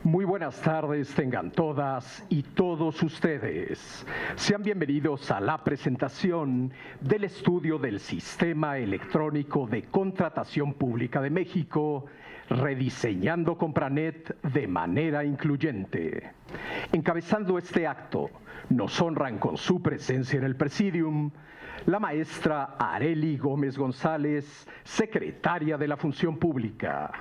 Muy buenas tardes tengan todas y todos ustedes. Sean bienvenidos a la presentación del estudio del Sistema Electrónico de Contratación Pública de México, rediseñando Compranet de manera incluyente. Encabezando este acto, nos honran con su presencia en el Presidium la maestra Arely Gómez González, secretaria de la Función Pública.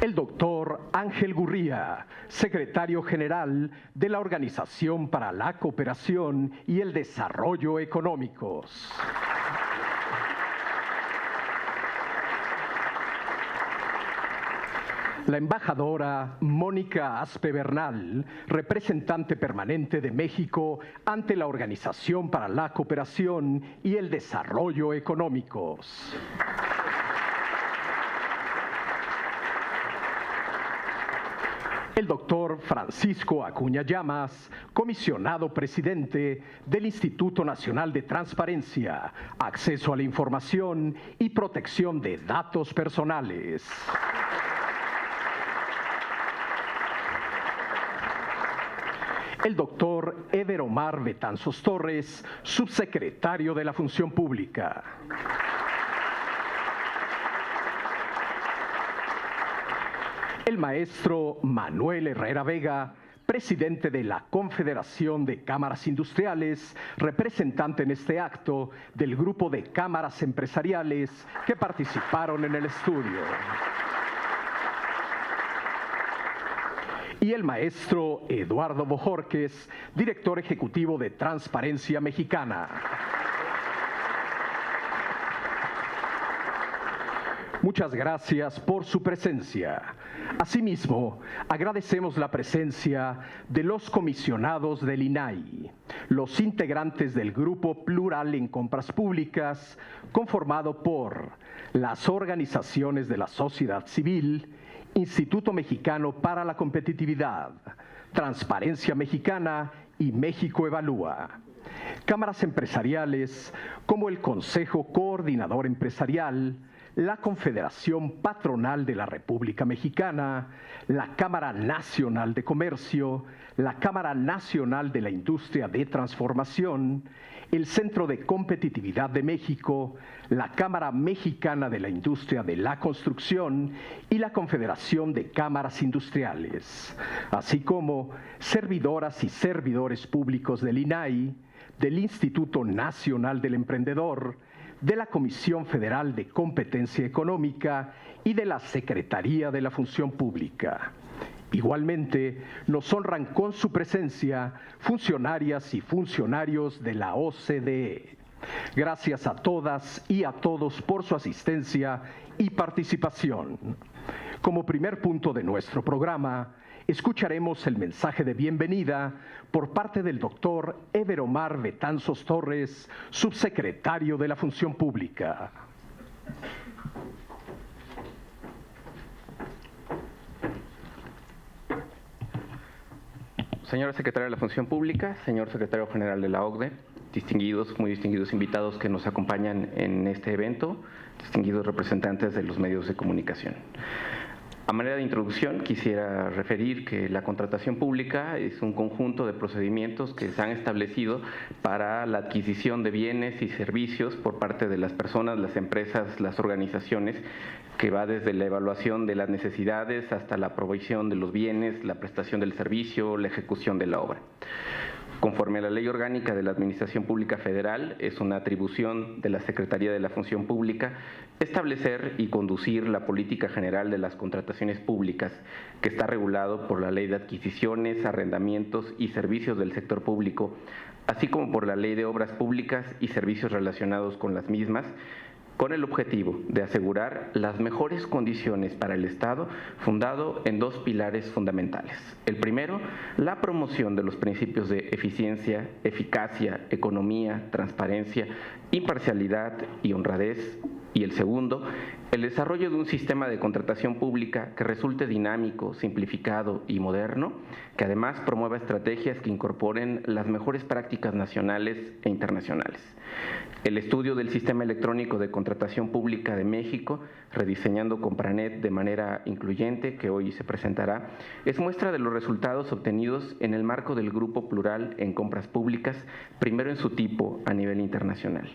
El doctor Ángel Gurría, secretario general de la Organización para la Cooperación y el Desarrollo Económicos. La embajadora Mónica Aspe Bernal, representante permanente de México ante la Organización para la Cooperación y el Desarrollo Económicos. El doctor Francisco Acuña Llamas, comisionado presidente del Instituto Nacional de Transparencia, Acceso a la Información y Protección de Datos Personales. El doctor Eder Omar Betanzos Torres, subsecretario de la Función Pública. El maestro Manuel Herrera Vega, presidente de la Confederación de Cámaras Industriales, representante en este acto del grupo de cámaras empresariales que participaron en el estudio. Y el maestro Eduardo Bojorquez, director ejecutivo de Transparencia Mexicana. Muchas gracias por su presencia. Asimismo, agradecemos la presencia de los comisionados del INAI, los integrantes del Grupo Plural en Compras Públicas, conformado por las organizaciones de la sociedad civil, Instituto Mexicano para la Competitividad, Transparencia Mexicana y México Evalúa. Cámaras empresariales como el Consejo Coordinador Empresarial, la Confederación Patronal de la República Mexicana, la Cámara Nacional de Comercio, la Cámara Nacional de la Industria de Transformación, el Centro de Competitividad de México, la Cámara Mexicana de la Industria de la Construcción y la Confederación de Cámaras Industriales, así como servidoras y servidores públicos del INAI, del Instituto Nacional del Emprendedor, de la Comisión Federal de Competencia Económica y de la Secretaría de la Función Pública. Igualmente, nos honran con su presencia funcionarias y funcionarios de la OCDE. Gracias a todas y a todos por su asistencia y participación. Como primer punto de nuestro programa, escucharemos el mensaje de bienvenida por parte del doctor Eder Omar Betanzos Torres, subsecretario de la Función Pública. Señora secretaria de la Función Pública, señor secretario general de la OCDE, muy distinguidos invitados que nos acompañan en este evento, distinguidos representantes de los medios de comunicación. A manera de introducción, quisiera referir que la contratación pública es un conjunto de procedimientos que se han establecido para la adquisición de bienes y servicios por parte de las personas, las empresas, las organizaciones, que va desde la evaluación de las necesidades hasta la provisión de los bienes, la prestación del servicio, la ejecución de la obra. Conforme a la Ley Orgánica de la Administración Pública Federal, es una atribución de la Secretaría de la Función Pública establecer y conducir la política general de las contrataciones públicas, que está regulado por la Ley de Adquisiciones, Arrendamientos y Servicios del Sector Público, así como por la Ley de Obras Públicas y Servicios relacionados con las mismas, con el objetivo de asegurar las mejores condiciones para el Estado, fundado en dos pilares fundamentales. El primero, la promoción de los principios de eficiencia, eficacia, economía, transparencia, imparcialidad y honradez. Y el segundo, el desarrollo de un sistema de contratación pública que resulte dinámico, simplificado y moderno, que además promueva estrategias que incorporen las mejores prácticas nacionales e internacionales. El estudio del Sistema Electrónico de Contratación Pública de México, rediseñando Compranet de manera incluyente, que hoy se presentará, es muestra de los resultados obtenidos en el marco del Grupo Plural en Compras Públicas, primero en su tipo a nivel internacional.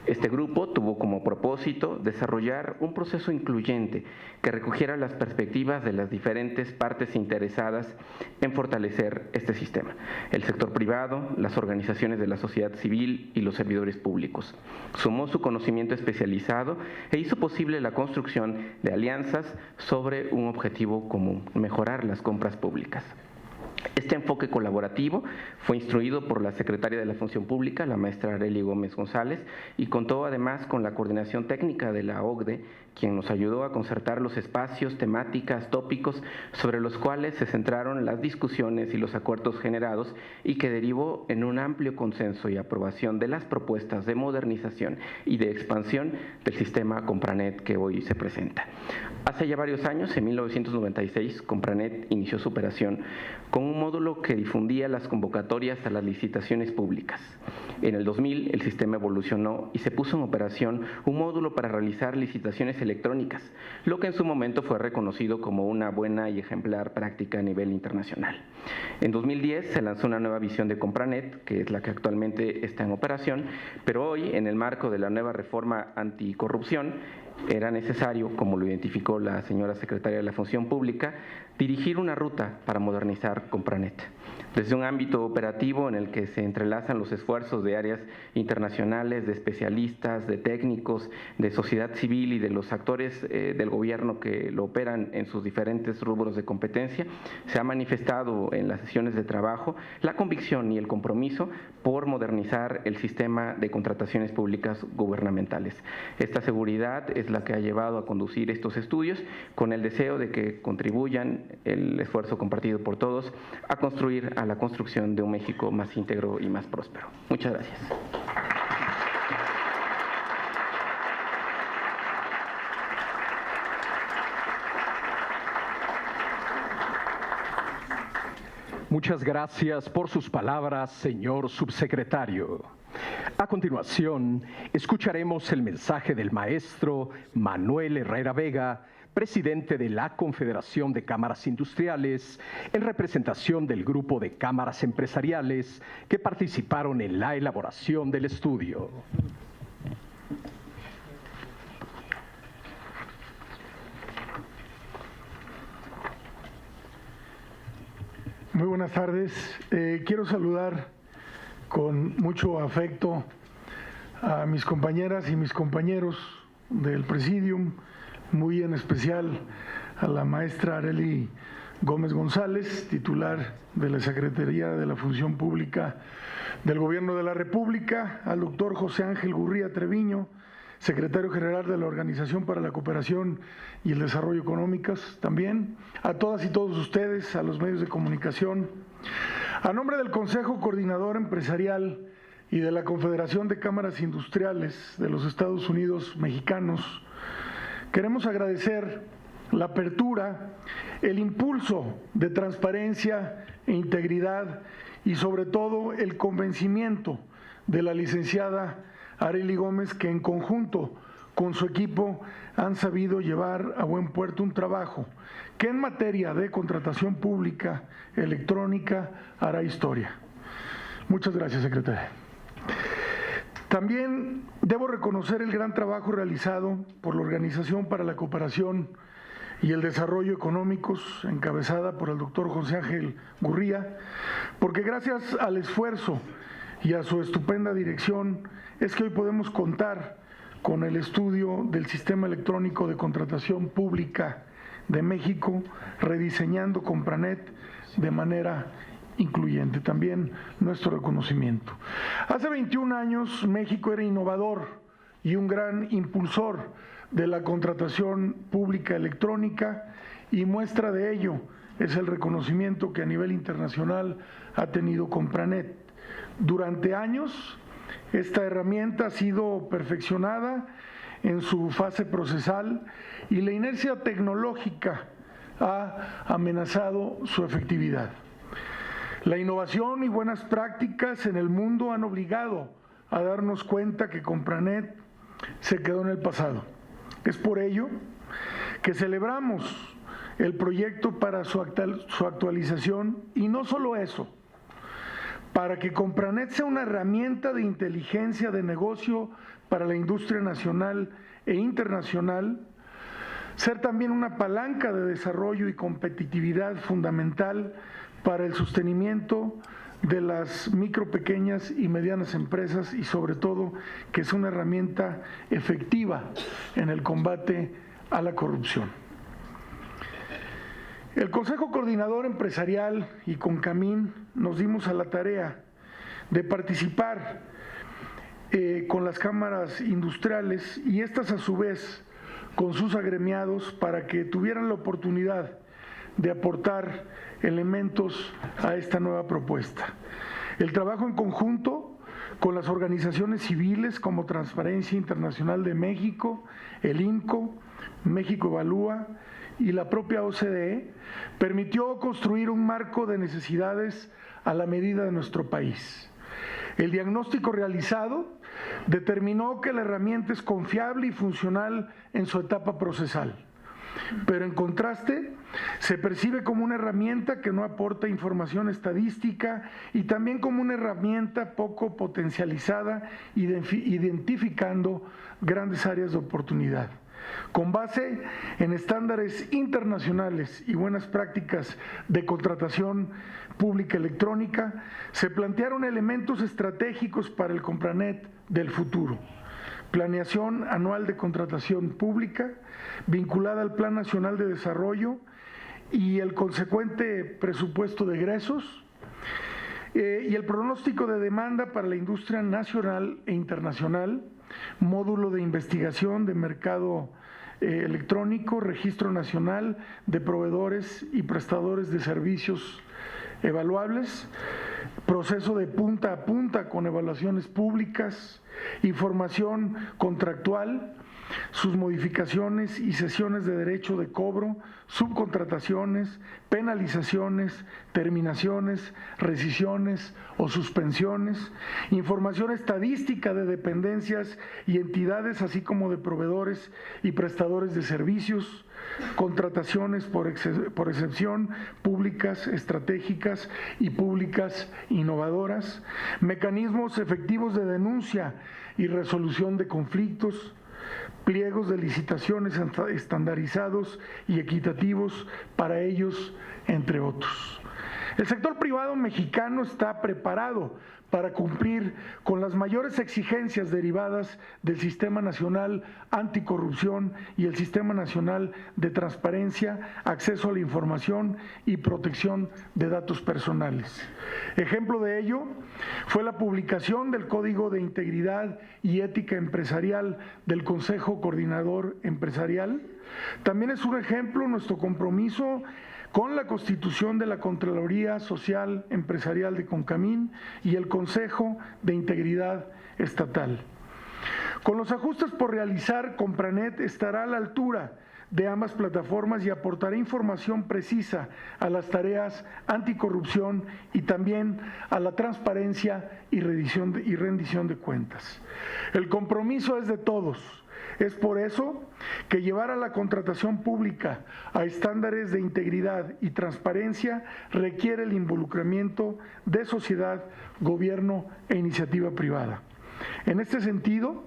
Este grupo tuvo como propósito desarrollar un proceso incluyente que recogiera las perspectivas de las diferentes partes interesadas en fortalecer este sistema: el sector privado, las organizaciones de la sociedad civil y los servidores públicos. Sumó su conocimiento especializado e hizo posible la construcción de alianzas sobre un objetivo común: mejorar las compras públicas. Este enfoque colaborativo fue instruido por la secretaria de la Función Pública, la maestra Arely Gómez González, y contó además con la coordinación técnica de la OCDE, quien nos ayudó a concertar los espacios, temáticas, tópicos sobre los cuales se centraron las discusiones y los acuerdos generados, y que derivó en un amplio consenso y aprobación de las propuestas de modernización y de expansión del sistema Compranet que hoy se presenta. Hace ya varios años, en 1996, Compranet inició su operación con un módulo que difundía las convocatorias a las licitaciones públicas. En el 2000, el sistema evolucionó y se puso en operación un módulo para realizar licitaciones electrónicas, lo que en su momento fue reconocido como una buena y ejemplar práctica a nivel internacional. En 2010 se lanzó una nueva visión de Compranet, que es la que actualmente está en operación, pero hoy, en el marco de la nueva reforma anticorrupción, era necesario, como lo identificó la señora secretaria de la Función Pública, dirigir una ruta para modernizar Compranet. Desde un ámbito operativo en el que se entrelazan los esfuerzos de áreas internacionales, de especialistas, de técnicos, de sociedad civil y de los actores del gobierno que lo operan en sus diferentes rubros de competencia, se ha manifestado en las sesiones de trabajo la convicción y el compromiso por modernizar el sistema de contrataciones públicas gubernamentales. Esta seguridad es la que ha llevado a conducir estos estudios, con el deseo de que contribuyan, el esfuerzo compartido por todos, a construir a la construcción de un México más íntegro y más próspero. Muchas gracias. Muchas gracias por sus palabras, señor subsecretario. A continuación, escucharemos el mensaje del maestro Manuel Herrera Vega, presidente de la Confederación de Cámaras Industriales, en representación del grupo de cámaras empresariales que participaron en la elaboración del estudio. Muy buenas tardes. Quiero saludar con mucho afecto a mis compañeras y mis compañeros del Presidium, muy en especial a la maestra Arely Gómez González, titular de la Secretaría de la Función Pública del Gobierno de la República, al doctor José Ángel Gurría Treviño, secretario general de la Organización para la Cooperación y el Desarrollo Económicos, también a todas y todos ustedes, a los medios de comunicación. A nombre del Consejo Coordinador Empresarial y de la Confederación de Cámaras Industriales de los Estados Unidos Mexicanos, queremos agradecer la apertura, el impulso de transparencia e integridad y sobre todo el convencimiento de la licenciada Arely Gómez, que en conjunto con su equipo han sabido llevar a buen puerto un trabajo que en materia de contratación pública electrónica hará historia. Muchas gracias, secretaria. También debo reconocer el gran trabajo realizado por la Organización para la Cooperación y el Desarrollo Económicos, encabezada por el doctor José Ángel Gurría, porque gracias al esfuerzo y a su estupenda dirección es que hoy podemos contar con el estudio del Sistema Electrónico de Contratación Pública de México, rediseñando Compranet de manera incluyente. También nuestro reconocimiento. Hace 21 años México era innovador y un gran impulsor de la contratación pública electrónica, y muestra de ello es el reconocimiento que a nivel internacional ha tenido Compranet. Durante años, esta herramienta ha sido perfeccionada en su fase procesal y la inercia tecnológica ha amenazado su efectividad. La innovación y buenas prácticas en el mundo han obligado a darnos cuenta que Compranet se quedó en el pasado. Es por ello que celebramos el proyecto para su actualización, y no solo eso, para que Compranet sea una herramienta de inteligencia de negocio para la industria nacional e internacional, ser también una palanca de desarrollo y competitividad fundamental para el sostenimiento de las micro, pequeñas y medianas empresas, y sobre todo que es una herramienta efectiva en el combate a la corrupción. El Consejo Coordinador Empresarial y Concamín nos dimos a la tarea de participar con las cámaras industriales y estas a su vez con sus agremiados para que tuvieran la oportunidad de aportar elementos a esta nueva propuesta. El trabajo en conjunto con las organizaciones civiles como Transparencia Internacional de México, el INCO, México Evalúa y la propia OCDE permitió construir un marco de necesidades a la medida de nuestro país. El diagnóstico realizado determinó que la herramienta es confiable y funcional en su etapa procesal, pero en contraste se percibe como una herramienta que no aporta información estadística y también como una herramienta poco potencializada, identificando grandes áreas de oportunidad. Con base en estándares internacionales y buenas prácticas de contratación pública electrónica, se plantearon elementos estratégicos para el Compranet del futuro. Planeación anual de contratación pública vinculada al Plan Nacional de Desarrollo y el consecuente presupuesto de egresos, y el pronóstico de demanda para la industria nacional e internacional, módulo de investigación de mercado electrónico, registro nacional de proveedores y prestadores de servicios evaluables, proceso de punta a punta con evaluaciones públicas, información contractual, sus modificaciones y cesiones de derecho de cobro, subcontrataciones, penalizaciones, terminaciones, rescisiones o suspensiones, información estadística de dependencias y entidades, así como de proveedores y prestadores de servicios, contrataciones por excepción, públicas, estratégicas y públicas innovadoras, mecanismos efectivos de denuncia y resolución de conflictos, pliegos de licitaciones estandarizados y equitativos para ellos, entre otros. El sector privado mexicano está preparado para cumplir con las mayores exigencias derivadas del Sistema Nacional Anticorrupción y el Sistema Nacional de Transparencia, Acceso a la Información y Protección de Datos Personales. Ejemplo de ello fue la publicación del Código de Integridad y Ética Empresarial del Consejo Coordinador Empresarial. También es un ejemplo nuestro compromiso con la constitución de la Contraloría Social Empresarial de Concamín y el Consejo de Integridad Estatal. Con los ajustes por realizar, Compranet estará a la altura de ambas plataformas y aportará información precisa a las tareas anticorrupción y también a la transparencia y rendición de cuentas. El compromiso es de todos. Es por eso que llevar a la contratación pública a estándares de integridad y transparencia requiere el involucramiento de sociedad, gobierno e iniciativa privada. En este sentido,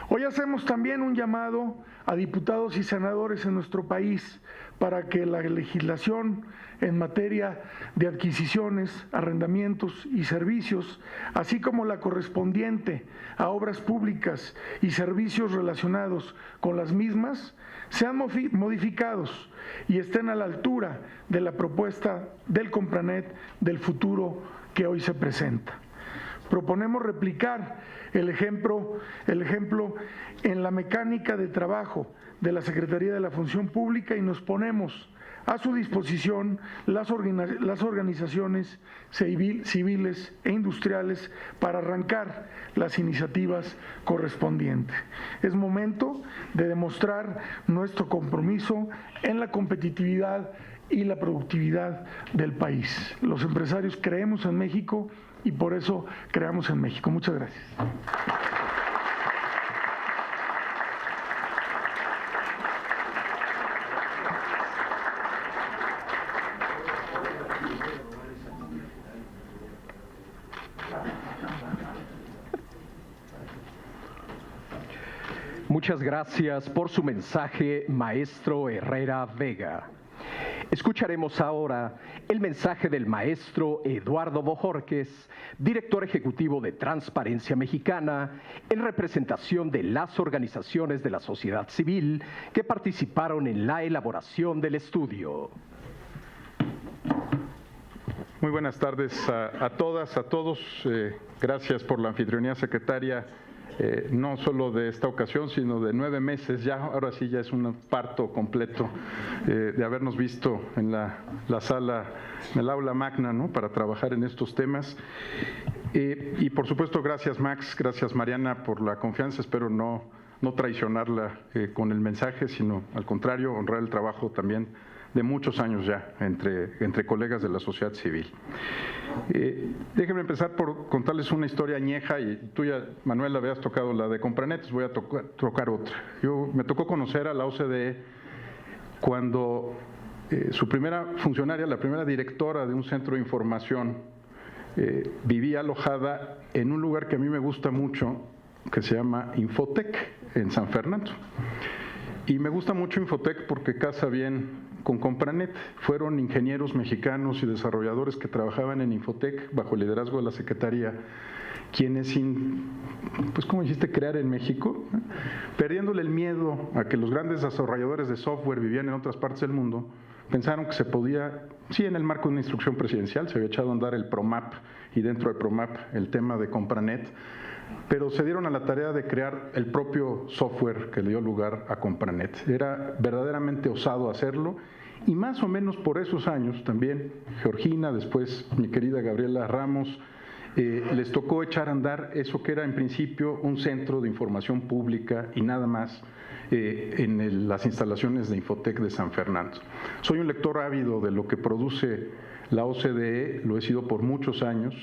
hoy hacemos también un llamado a diputados y senadores en nuestro país para que la legislación en materia de adquisiciones, arrendamientos y servicios, así como la correspondiente a obras públicas y servicios relacionados con las mismas, sean modificados y estén a la altura de la propuesta del Compranet del futuro que hoy se presenta. Proponemos replicar el ejemplo en la mecánica de trabajo de la Secretaría de la Función Pública y nos ponemos a su disposición las organizaciones civiles e industriales para arrancar las iniciativas correspondientes. Es momento de demostrar nuestro compromiso en la competitividad y la productividad del país. Los empresarios creemos en México y por eso creamos en México. Muchas gracias. Muchas gracias por su mensaje, maestro Herrera Vega. Escucharemos ahora el mensaje del maestro Eduardo Bojorquez, director ejecutivo de Transparencia Mexicana, en representación de las organizaciones de la sociedad civil que participaron en la elaboración del estudio. Muy buenas tardes a todas, a todos. Gracias por la anfitrionía, secretaria. No solo de esta ocasión, sino de 9 meses ya, ahora sí ya es un parto completo de habernos visto en la sala, en el aula magna, ¿no?, para trabajar en estos temas. Y por supuesto, gracias Max, gracias Mariana por la confianza, espero no traicionarla con el mensaje, sino al contrario, honrar el trabajo también de muchos años ya entre colegas de la sociedad civil. Déjenme empezar por contarles una historia añeja, y tú ya, Manuel, habías tocado la de Compranet, voy a tocar otra. Me tocó conocer a la OCDE cuando su primera funcionaria, la primera directora de un centro de información, vivía alojada en un lugar que a mí me gusta mucho, que se llama Infotec, en San Fernando. Y me gusta mucho Infotec porque casa bien con Compranet. Fueron ingenieros mexicanos y desarrolladores que trabajaban en Infotec bajo el liderazgo de la Secretaría, quienes, pues ¿cómo dijiste?, crear en México, perdiéndole el miedo a que los grandes desarrolladores de software vivían en otras partes del mundo, pensaron que se podía, sí, en el marco de una instrucción presidencial, se había echado a andar el PROMAP y dentro del PROMAP el tema de Compranet, pero se dieron a la tarea de crear el propio software que le dio lugar a Compranet. Era verdaderamente osado hacerlo, y más o menos por esos años también Georgina, después mi querida Gabriela Ramos, les tocó echar a andar eso que era en principio un centro de información pública y nada más, en las instalaciones de Infotec de San Fernando. Soy un lector ávido de lo que produce la OCDE, lo he sido por muchos años.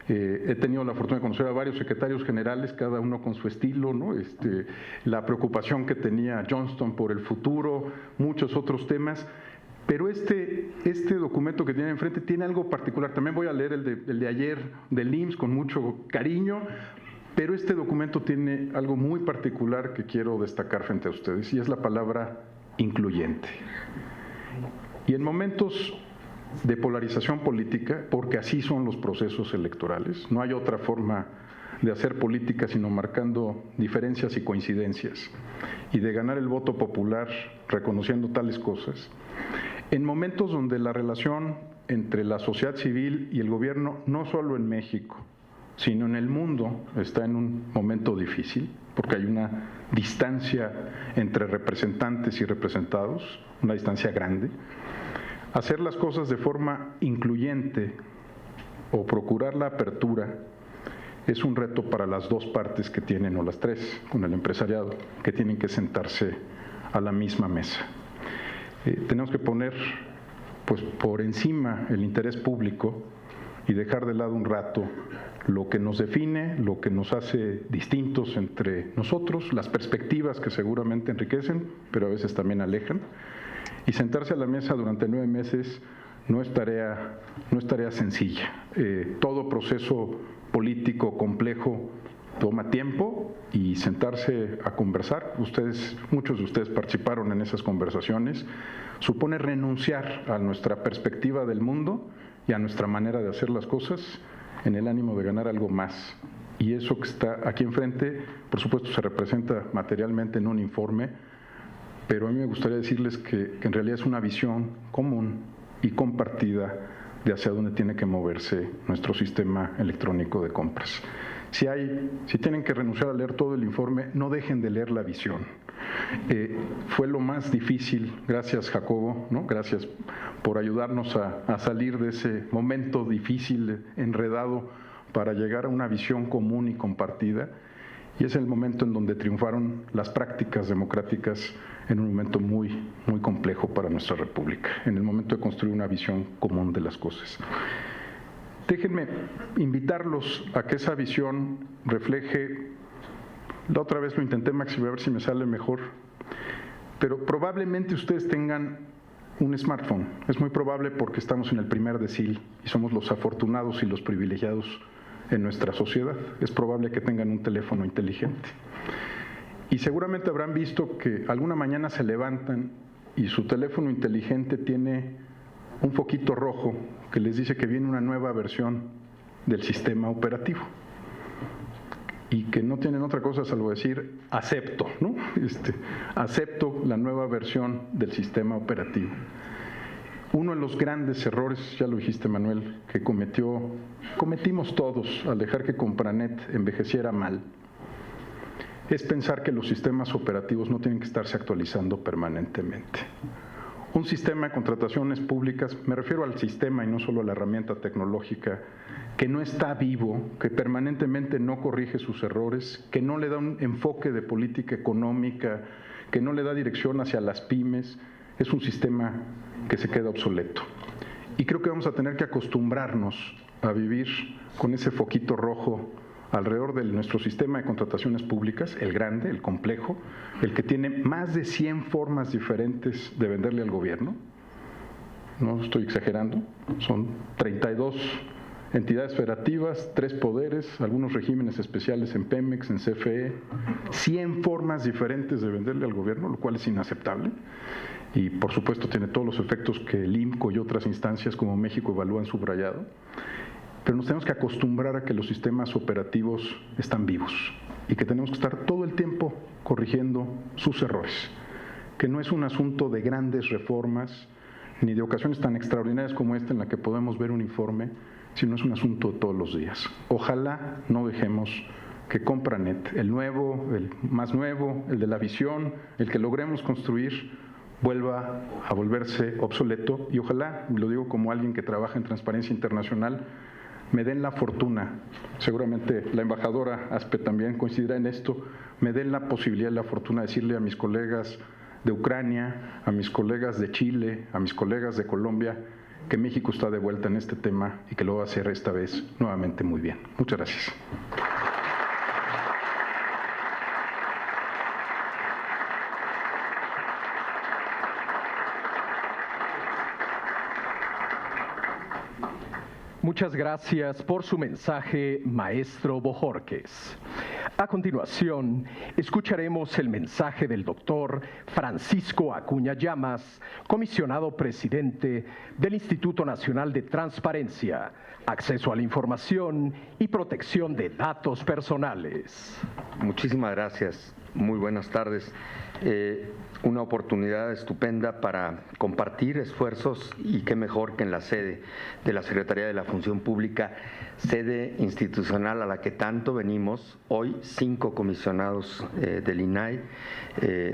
He tenido la fortuna de conocer a varios secretarios generales, cada uno con su estilo, ¿no? La preocupación que tenía Johnston por el futuro, muchos otros temas. Pero este documento que tiene enfrente tiene algo particular. También voy a leer el de ayer del IMSS con mucho cariño, pero este documento tiene algo muy particular que quiero destacar frente a ustedes, y es la palabra incluyente. Y en momentos de polarización política, porque así son los procesos electorales, no hay otra forma de hacer política sino marcando diferencias y coincidencias, y de ganar el voto popular reconociendo tales cosas. En momentos donde la relación entre la sociedad civil y el gobierno, no solo en México, sino en el mundo, está en un momento difícil, porque hay una distancia entre representantes y representados, una distancia grande. Hacer las cosas de forma incluyente o procurar la apertura es un reto para las dos partes que tienen, o las tres, con el empresariado, que tienen que sentarse a la misma mesa. Tenemos que poner, pues, por encima el interés público y dejar de lado un rato lo que nos define, lo que nos hace distintos entre nosotros, las perspectivas que seguramente enriquecen, pero a veces también alejan. Y sentarse a la mesa durante 9 meses no es tarea sencilla. Todo proceso político complejo toma tiempo, y sentarse a conversar, muchos de ustedes participaron en esas conversaciones, supone renunciar a nuestra perspectiva del mundo y a nuestra manera de hacer las cosas en el ánimo de ganar algo más. Y eso que está aquí enfrente, por supuesto, se representa materialmente en un informe, pero a mí me gustaría decirles que en realidad es una visión común y compartida de hacia dónde tiene que moverse nuestro sistema electrónico de compras. Si tienen que renunciar a leer todo el informe, no dejen de leer la visión. Fue lo más difícil, gracias Jacobo, ¿no? Gracias por ayudarnos a salir de ese momento difícil, enredado, para llegar a una visión común y compartida. Y es el momento en donde triunfaron las prácticas democráticas en un momento muy, muy complejo para nuestra República, en el momento de construir una visión común de las cosas. Déjenme invitarlos a que esa visión refleje, la otra vez lo intenté, Maxi, a ver si me sale mejor, pero probablemente ustedes tengan un smartphone. Es muy probable porque estamos en el primer decil y somos los afortunados y los privilegiados en nuestra sociedad. Es probable que tengan un teléfono inteligente. Y seguramente habrán visto que alguna mañana se levantan y su teléfono inteligente tiene un foquito rojo que les dice que viene una nueva versión del sistema operativo y que no tienen otra cosa salvo decir acepto, ¿no? Acepto la nueva versión del sistema operativo. Uno de los grandes errores, ya lo dijiste, Manuel, que cometimos todos al dejar que Compranet envejeciera mal, es pensar que los sistemas operativos no tienen que estarse actualizando permanentemente. Un sistema de contrataciones públicas, me refiero al sistema y no solo a la herramienta tecnológica, que no está vivo, que permanentemente no corrige sus errores, que no le da un enfoque de política económica, que no le da dirección hacia las pymes, es un sistema que se queda obsoleto. Y creo que vamos a tener que acostumbrarnos a vivir con ese foquito rojo alrededor de nuestro sistema de contrataciones públicas, el grande, el complejo, el que tiene más de 100 formas diferentes de venderle al gobierno. No estoy exagerando, son 32 entidades federativas, 3 poderes, algunos regímenes especiales en Pemex, en CFE, 100 formas diferentes de venderle al gobierno, lo cual es inaceptable. Y por supuesto tiene todos los efectos que el IMCO y otras instancias como México Evalúa han subrayado. Pero nos tenemos que acostumbrar a que los sistemas operativos están vivos y que tenemos que estar todo el tiempo corrigiendo sus errores, que no es un asunto de grandes reformas ni de ocasiones tan extraordinarias como esta en la que podemos ver un informe, sino es un asunto de todos los días. Ojalá no dejemos que Compranet, el nuevo, el más nuevo, el de la visión, el que logremos construir, vuelva a volverse obsoleto, y ojalá, lo digo como alguien que trabaja en Transparencia Internacional, me den la fortuna, seguramente la embajadora Aspe también coincidirá en esto, me den la posibilidad y la fortuna de decirle a mis colegas de Ucrania, a mis colegas de Chile, a mis colegas de Colombia, que México está de vuelta en este tema y que lo va a hacer esta vez nuevamente muy bien. Muchas gracias. Muchas gracias por su mensaje, maestro Bojorquez. A continuación, escucharemos el mensaje del doctor Francisco Acuña Llamas, comisionado presidente del Instituto Nacional de Transparencia, Acceso a la Información y Protección de Datos Personales. Muchísimas gracias. Muy buenas tardes. Una oportunidad estupenda para compartir esfuerzos, y qué mejor que en la sede de la Secretaría de la Función Pública, sede institucional a la que tanto venimos. Hoy 5 comisionados del INAI,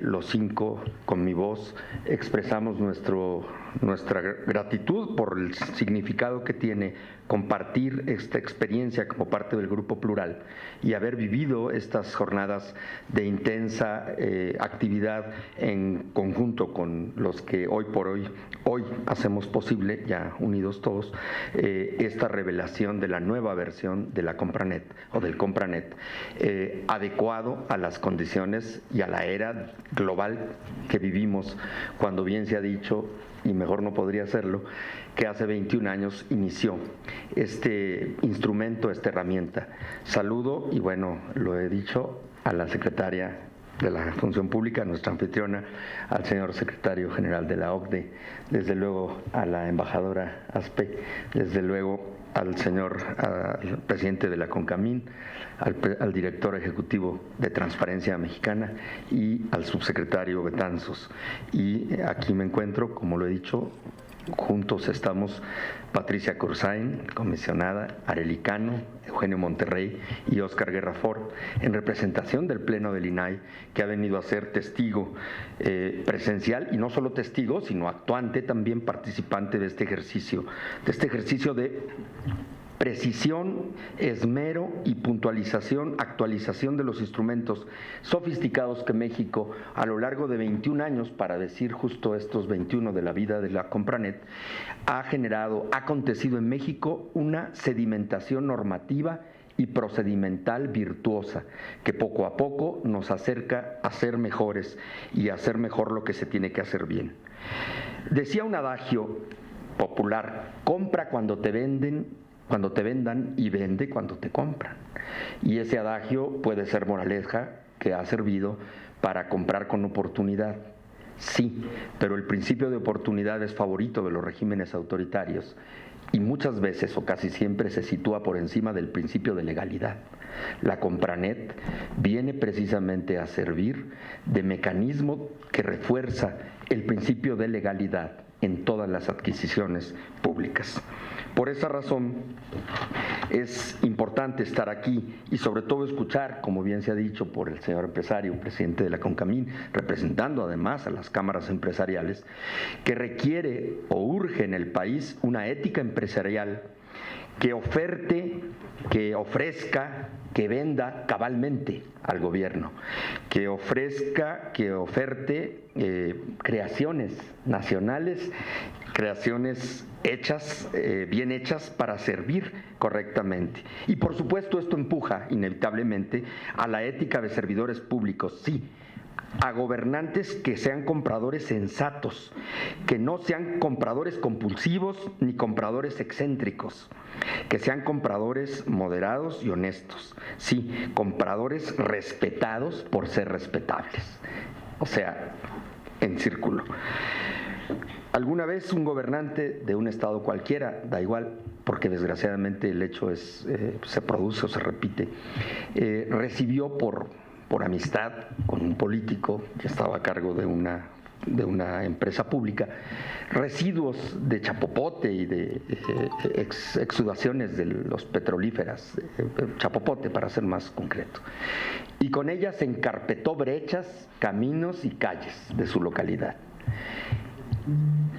los 5 con mi voz expresamos nuestra gratitud por el significado que tiene compartir esta experiencia como parte del Grupo Plural y haber vivido estas jornadas de intensa actividad en conjunto con los que hoy por hoy hacemos posible, ya unidos todos, esta revelación de la nueva versión de la Compranet o del Compranet, adecuado a las condiciones y a la era global que vivimos, cuando bien se ha dicho, y mejor no podría hacerlo, que hace 21 años inició este instrumento, esta herramienta. Saludo, y bueno, lo he dicho, a la secretaria de la Función Pública, nuestra anfitriona, al señor secretario general de la OCDE, desde luego a la embajadora Aspe, desde luego al presidente de la CONCAMIN, al director ejecutivo de Transparencia Mexicana y al subsecretario Betanzos. Y aquí me encuentro, como lo he dicho, juntos estamos Patricia Cursain, comisionada, Arely Cano, Eugenio Monterrey y Óscar Guerra Ford, en representación del Pleno del INAI, que ha venido a ser testigo presencial, y no solo testigo, sino actuante, también participante de este ejercicio de precisión, esmero y puntualización, actualización de los instrumentos sofisticados que México a lo largo de 21 años, para decir justo estos 21 de la vida de la Compranet, ha acontecido en México una sedimentación normativa y procedimental virtuosa, que poco a poco nos acerca a ser mejores y a hacer mejor lo que se tiene que hacer bien. Decía un adagio popular: compra cuando te vendan y vende cuando te compran. Y ese adagio puede ser moraleja que ha servido para comprar con oportunidad. Sí, pero el principio de oportunidad es favorito de los regímenes autoritarios y muchas veces o casi siempre se sitúa por encima del principio de legalidad. La Compranet viene precisamente a servir de mecanismo que refuerza el principio de legalidad en todas las adquisiciones públicas. Por esa razón es importante estar aquí y sobre todo escuchar, como bien se ha dicho por el señor empresario, presidente de la CONCAMIN, representando además a las cámaras empresariales, que requiere o urge en el país una ética empresarial que oferte, que ofrezca, que venda cabalmente al gobierno, que ofrezca, que oferte creaciones nacionales, creaciones hechas, bien hechas para servir correctamente. Y por supuesto esto empuja inevitablemente a la ética de servidores públicos, sí, a gobernantes que sean compradores sensatos, que no sean compradores compulsivos ni compradores excéntricos, que sean compradores moderados y honestos, sí, compradores respetados por ser respetables, o sea, en círculo. Alguna vez un gobernante de un estado cualquiera, da igual, porque desgraciadamente el hecho se produce o se repite, recibió por amistad con un político que estaba a cargo de una empresa pública, residuos de chapopote y de exudaciones de los petrolíferas, chapopote para ser más concreto. Y con ellas encarpetó brechas, caminos y calles de su localidad.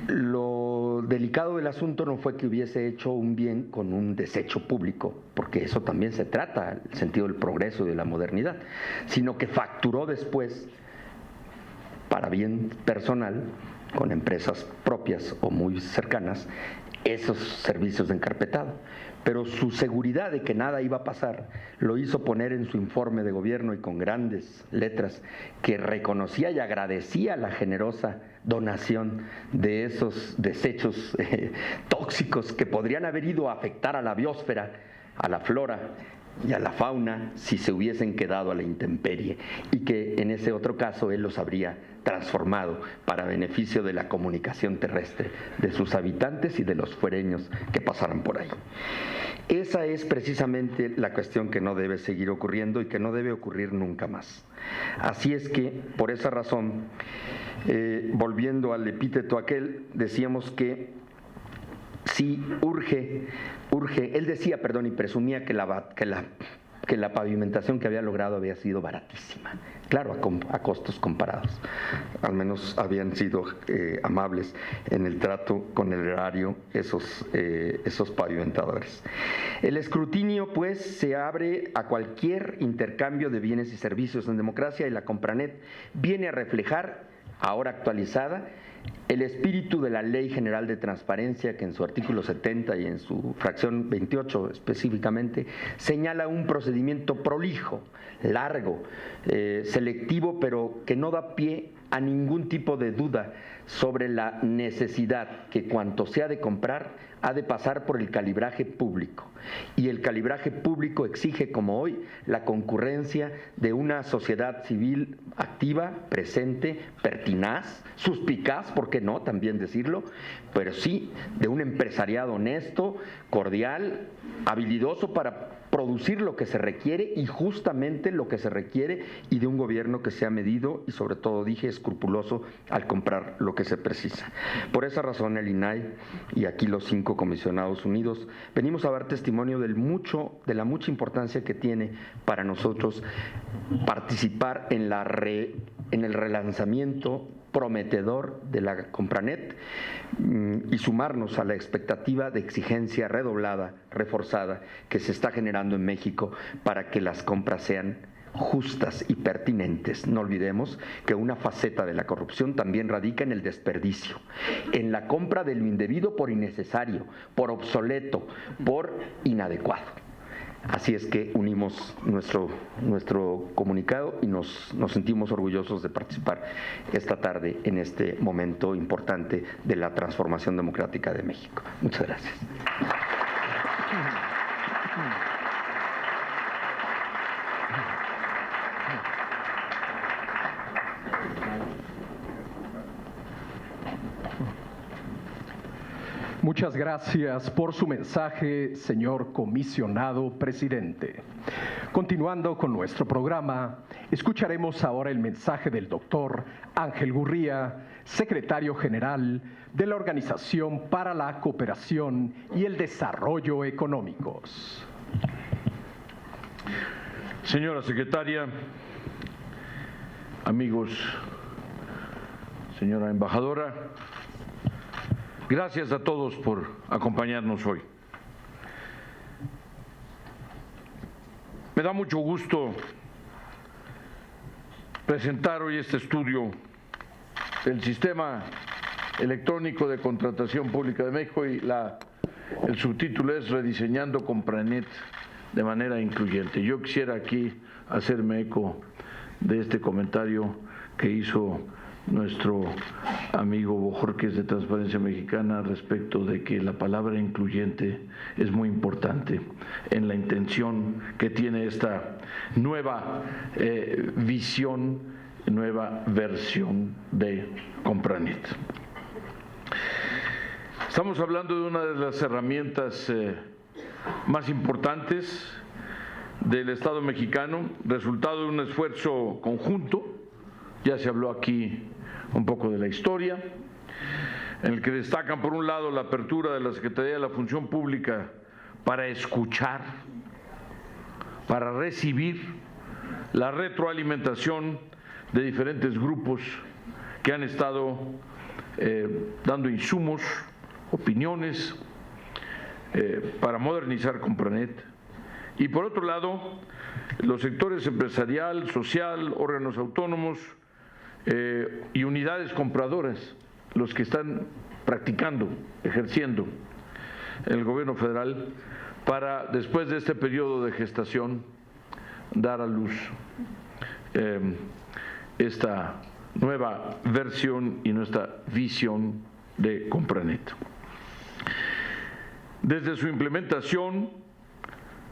Lo delicado del asunto no fue que hubiese hecho un bien con un desecho público, porque eso también se trata, el sentido del progreso y de la modernidad, sino que facturó después, para bien personal, con empresas propias o muy cercanas, esos servicios de encarpetado. Pero su seguridad de que nada iba a pasar lo hizo poner en su informe de gobierno, y con grandes letras, que reconocía y agradecía la generosa donación de esos desechos tóxicos que podrían haber ido a afectar a la biosfera, a la flora y a la fauna si se hubiesen quedado a la intemperie, y que en ese otro caso él los habría transformado para beneficio de la comunicación terrestre de sus habitantes y de los fuereños que pasaran por ahí. Esa es precisamente la cuestión que no debe seguir ocurriendo y que no debe ocurrir nunca más. Así es que, por esa razón, volviendo al epíteto aquel, decíamos que sí urge, él decía, y presumía que la pavimentación que había logrado había sido baratísima, claro, a costos comparados, al menos habían sido amables en el trato con el erario esos pavimentadores. El escrutinio, pues, se abre a cualquier intercambio de bienes y servicios en democracia, y la Compranet viene a reflejar, ahora actualizada, el espíritu de la Ley General de Transparencia, que en su artículo 70 y en su fracción 28 específicamente señala un procedimiento prolijo, largo, selectivo, pero que no da pie a ningún tipo de duda sobre la necesidad que cuanto se ha de comprar ha de pasar por el calibraje público. Y el calibraje público exige, como hoy, la concurrencia de una sociedad civil activa, presente, pertinaz, suspicaz, ¿por qué no también decirlo? Pero sí, de un empresariado honesto, cordial, habilidoso para producir lo que se requiere, y justamente lo que se requiere, y de un gobierno que sea medido y, sobre todo, dije, escrupuloso al comprar lo que se precisa. Por esa razón, el INAI y aquí los 5 comisionados unidos venimos a dar testimonio de la mucha importancia que tiene para nosotros participar en el relanzamiento prometedor de la Compranet y sumarnos a la expectativa de exigencia redoblada, reforzada, que se está generando en México para que las compras sean justas y pertinentes. No olvidemos que una faceta de la corrupción también radica en el desperdicio, en la compra de lo indebido por innecesario, por obsoleto, por inadecuado. Así es que unimos nuestro comunicado y nos sentimos orgullosos de participar esta tarde en este momento importante de la transformación democrática de México. Muchas gracias. Muchas gracias por su mensaje, señor comisionado presidente. Continuando con nuestro programa, escucharemos ahora el mensaje del doctor Ángel Gurría, secretario general de la Organización para la Cooperación y el Desarrollo Económicos. Señora secretaria, amigos, señora embajadora, gracias a todos por acompañarnos hoy. Me da mucho gusto presentar hoy este estudio del Sistema Electrónico de Contratación Pública de México y el subtítulo es Rediseñando Compranet de manera incluyente. Yo quisiera aquí hacerme eco de este comentario que hizo nuestro amigo Bojorquez de Transparencia Mexicana respecto de que la palabra incluyente es muy importante en la intención que tiene esta nueva visión, nueva versión de Compranet. Estamos hablando de una de las herramientas más importantes del Estado mexicano, resultado de un esfuerzo conjunto. Ya se habló aquí un poco de la historia, en el que destacan por un lado la apertura de la Secretaría de la Función Pública para escuchar, para recibir la retroalimentación de diferentes grupos que han estado dando insumos, opiniones para modernizar Compranet. Y por otro lado, los sectores empresarial, social, órganos autónomos y unidades compradoras, los que están practicando, ejerciendo el gobierno federal para, después de este periodo de gestación, dar a luz esta nueva versión y nuestra visión de Compranet. Desde su implementación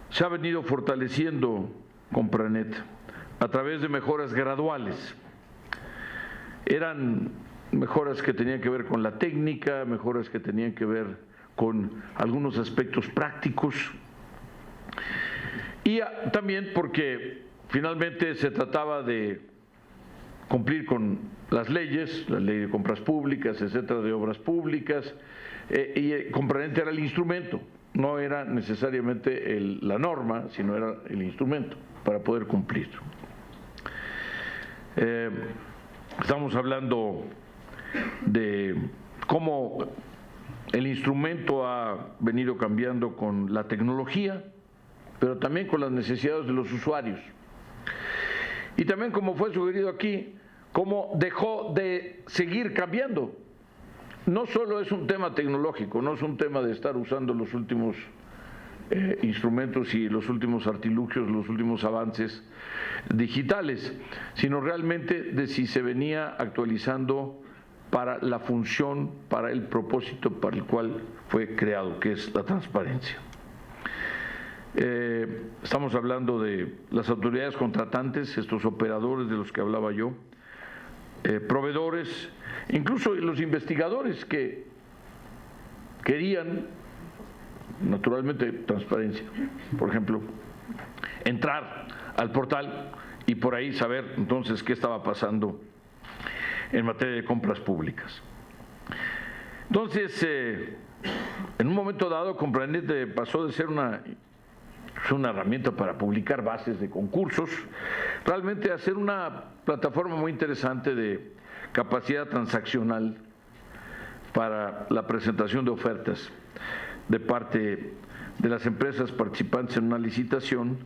se ha venido fortaleciendo Compranet a través de mejoras graduales. Eran mejoras que tenían que ver con la técnica, mejoras que tenían que ver con algunos aspectos prácticos y también porque finalmente se trataba de cumplir con las leyes, la ley de compras públicas, etcétera, de obras públicas, y Compranet era el instrumento, no era necesariamente la norma, sino era el instrumento para poder cumplir. Estamos hablando de cómo el instrumento ha venido cambiando con la tecnología, pero también con las necesidades de los usuarios. Y también, como fue sugerido aquí, cómo dejó de seguir cambiando. No solo es un tema tecnológico, no es un tema de estar usando los últimos instrumentos y los últimos artilugios, los últimos avances digitales, sino realmente de si se venía actualizando para la función, para el propósito para el cual fue creado, que es la transparencia. Estamos hablando de las autoridades contratantes, estos operadores de los que hablaba yo, proveedores, incluso los investigadores que querían, naturalmente, transparencia. Por ejemplo, entrar al portal y por ahí saber entonces qué estaba pasando en materia de compras públicas. Entonces, en un momento dado, Compranet pasó de ser una herramienta para publicar bases de concursos, realmente a ser una plataforma muy interesante de capacidad transaccional para la presentación de ofertas de parte de las empresas participantes en una licitación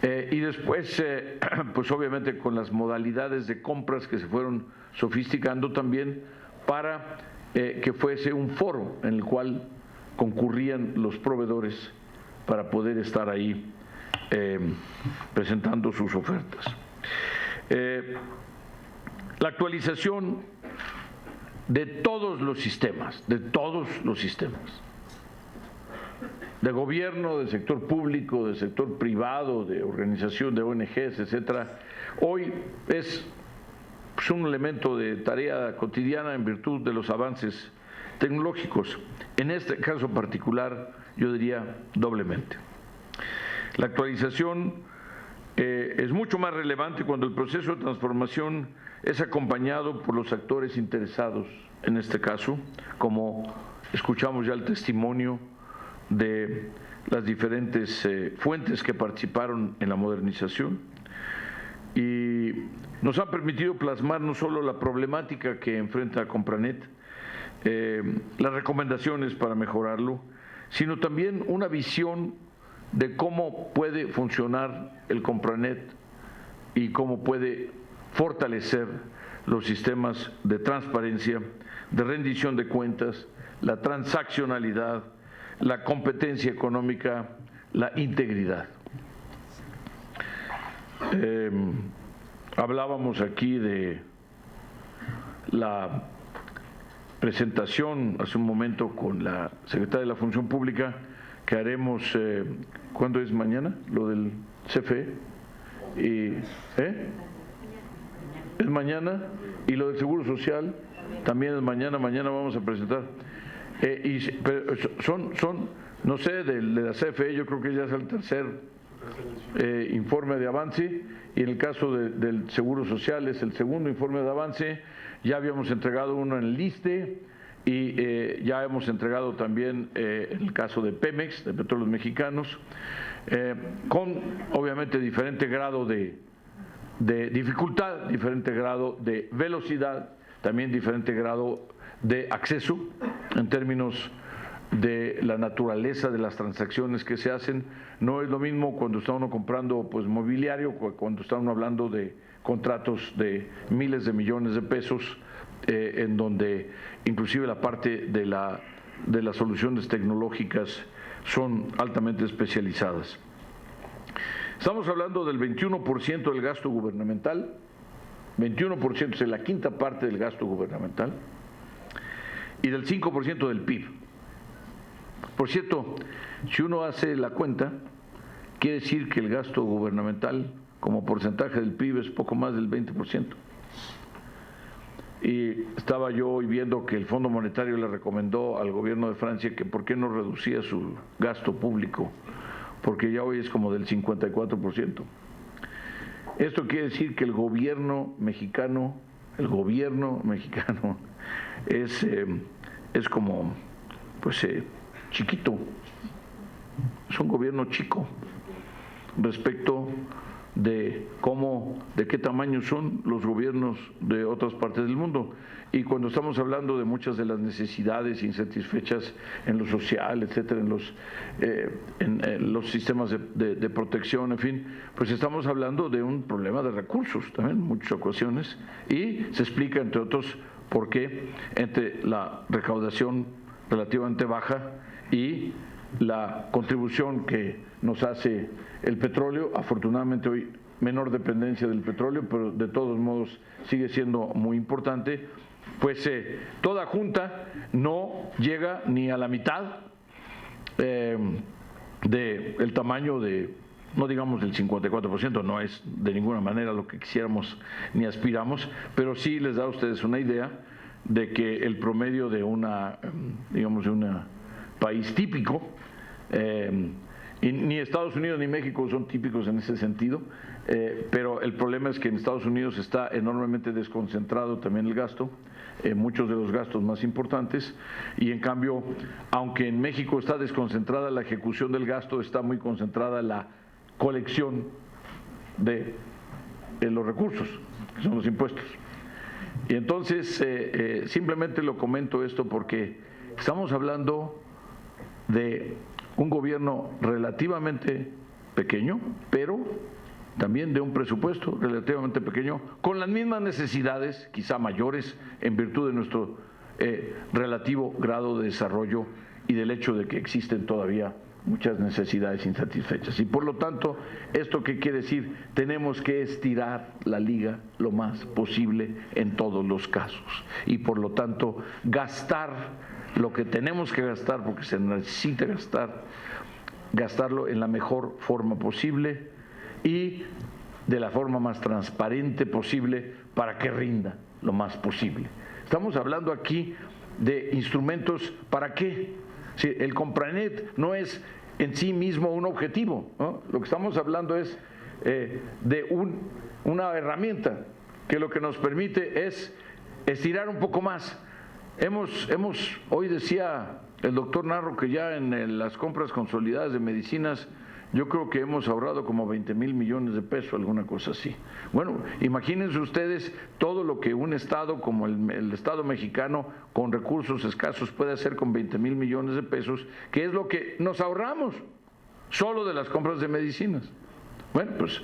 y después, pues obviamente con las modalidades de compras que se fueron sofisticando también para que fuese un foro en el cual concurrían los proveedores para poder estar ahí presentando sus ofertas. La actualización de todos los sistemas, de gobierno, del sector público, del sector privado, de organización de ONGs, etcétera, hoy es un elemento de tarea cotidiana en virtud de los avances tecnológicos. En este caso particular, yo diría doblemente. La actualización es mucho más relevante cuando el proceso de transformación es acompañado por los actores interesados, en este caso, como escuchamos ya el testimonio de las diferentes fuentes que participaron en la modernización y nos han permitido plasmar no solo la problemática que enfrenta Compranet, las recomendaciones para mejorarlo, sino también una visión de cómo puede funcionar el Compranet y cómo puede fortalecer los sistemas de transparencia, de rendición de cuentas, la transaccionalidad, la competencia económica, la integridad. Hablábamos aquí de la presentación hace un momento con la secretaria de la Función Pública que haremos, ¿cuándo es mañana? Lo del CFE. Es mañana, y lo del Seguro Social también es mañana vamos a presentar. Pero son, no sé, de la CFE yo creo que ya es el tercer informe de avance, y en el caso del Seguro Social es el segundo informe de avance. Ya habíamos entregado uno en el ISSSTE y ya hemos entregado también en el caso de Pemex, de Petróleos Mexicanos, con obviamente diferente grado de dificultad, diferente grado de velocidad, también diferente grado de acceso en términos de la naturaleza de las transacciones que se hacen. No es lo mismo cuando está uno comprando pues mobiliario, cuando está uno hablando de contratos de miles de millones de pesos, en donde inclusive la parte de las soluciones tecnológicas son altamente especializadas. Estamos hablando del 21% del gasto gubernamental, 21% es la quinta parte del gasto gubernamental, y del 5% del PIB. Por cierto, si uno hace la cuenta, quiere decir que el gasto gubernamental como porcentaje del PIB es poco más del 20%. Y estaba yo hoy viendo que el Fondo Monetario le recomendó al gobierno de Francia que por qué no reducía su gasto público, porque ya hoy es como del 54%. Esto quiere decir que el gobierno mexicano es como, pues, chiquito, es un gobierno chico respecto de qué tamaño son los gobiernos de otras partes del mundo. Y cuando estamos hablando de muchas de las necesidades insatisfechas en lo social, etcétera, en los sistemas de protección, en fin, pues estamos hablando de un problema de recursos también en muchas ocasiones, y se explica, entre otros, por qué entre la recaudación relativamente baja y la contribución que nos hace el petróleo, afortunadamente hoy menor dependencia del petróleo, pero de todos modos sigue siendo muy importante, pues toda junta no llega ni a la mitad del tamaño no digamos del 54%, no es de ninguna manera lo que quisiéramos ni aspiramos, pero sí les da a ustedes una idea de que el promedio de digamos, de un país típico, y ni Estados Unidos ni México son típicos en ese sentido, pero el problema es que en Estados Unidos está enormemente desconcentrado también el gasto, muchos de los gastos más importantes, y en cambio, aunque en México está desconcentrada la ejecución del gasto, está muy concentrada la colección de los recursos, que son los impuestos. Y entonces simplemente lo comento esto porque estamos hablando de un gobierno relativamente pequeño, pero también de un presupuesto relativamente pequeño, con las mismas necesidades, quizá mayores, en virtud de nuestro relativo grado de desarrollo y del hecho de que existen todavía muchas necesidades insatisfechas. Y por lo tanto, ¿esto qué quiere decir? Tenemos que estirar la liga lo más posible en todos los casos. Y por lo tanto, gastar lo que tenemos que gastar, porque se necesita gastarlo en la mejor forma posible y de la forma más transparente posible para que rinda lo más posible. Estamos hablando aquí de instrumentos, ¿para qué? Sí, el Compranet no es en sí mismo un objetivo, ¿no? Lo que estamos hablando es de una herramienta que lo que nos permite es estirar un poco más. Hoy decía el doctor Narro que ya en las compras consolidadas de medicinas, yo creo que hemos ahorrado como 20,000 millones de pesos, alguna cosa así. Bueno, imagínense ustedes todo lo que un estado como el Estado mexicano, con recursos escasos, puede hacer con 20,000 millones de pesos, que es lo que nos ahorramos solo de las compras de medicinas. Bueno, pues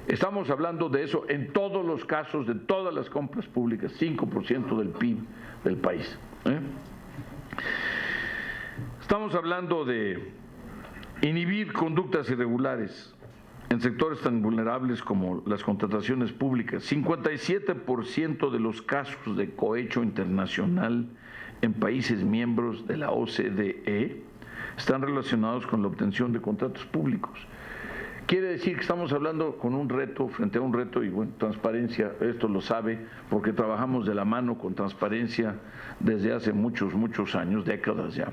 estamos hablando de eso en todos los casos de todas las compras públicas, 5% del PIB del país. Estamos hablando de inhibir conductas irregulares en sectores tan vulnerables como las contrataciones públicas. 57% de los casos de cohecho internacional en países miembros de la OCDE están relacionados con la obtención de contratos públicos. Quiere decir que estamos hablando con un reto, frente a un reto, y bueno, transparencia, esto lo sabe, porque trabajamos de la mano con transparencia desde hace muchos años, décadas ya.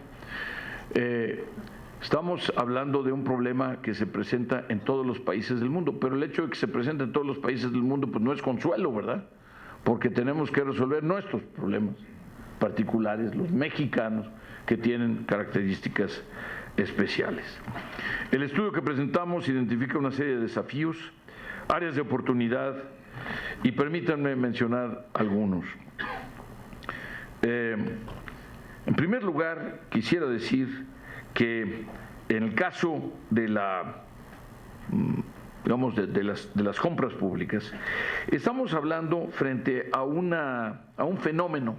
Estamos hablando de un problema que se presenta en todos los países del mundo, pero el hecho de que se presente en todos los países del mundo pues no es consuelo, ¿verdad? Porque tenemos que resolver nuestros problemas particulares, los mexicanos, que tienen características especiales. El estudio que presentamos identifica una serie de desafíos, áreas de oportunidad, y permítanme mencionar algunos. En primer lugar, quisiera decir que en el caso de de las compras públicas, estamos hablando frente a un fenómeno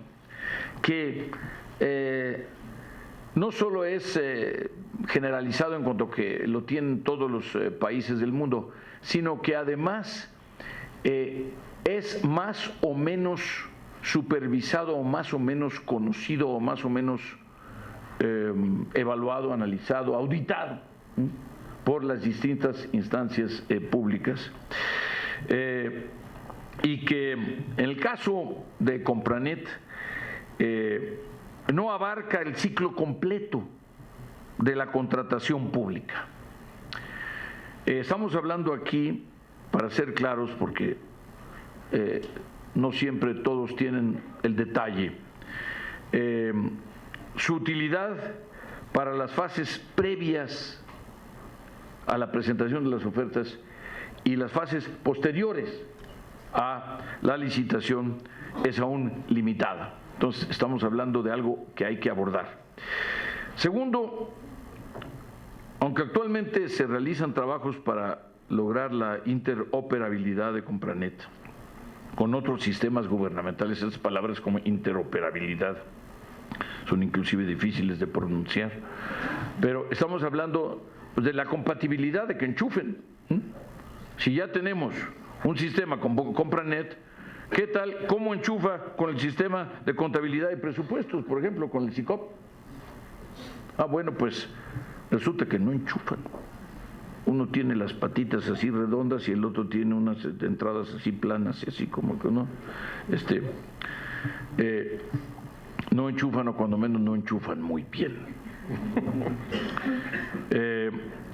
que no solo es generalizado en cuanto que lo tienen todos los países del mundo, sino que además es más o menos supervisado o más o menos conocido o más o menos evaluado, analizado, auditado por las distintas instancias públicas, y que en el caso de Compranet no abarca el ciclo completo de la contratación pública. Estamos hablando aquí, para ser claros, porque no siempre todos tienen el detalle, su utilidad para las fases previas a la presentación de las ofertas y las fases posteriores a la licitación es aún limitada. Entonces, estamos hablando de algo que hay que abordar. Segundo, aunque actualmente se realizan trabajos para lograr la interoperabilidad de Compranet con otros sistemas gubernamentales, esas palabras como interoperabilidad son inclusive difíciles de pronunciar, pero estamos hablando de la compatibilidad, de que enchufen. Si ya tenemos un sistema con Compranet, ¿qué tal? ¿Cómo enchufa con el sistema de contabilidad y presupuestos, por ejemplo, con el SICOP? Bueno, pues resulta que no enchufan. Uno tiene las patitas así redondas y el otro tiene unas entradas así planas y así como que no. No enchufan, o cuando menos no enchufan muy bien.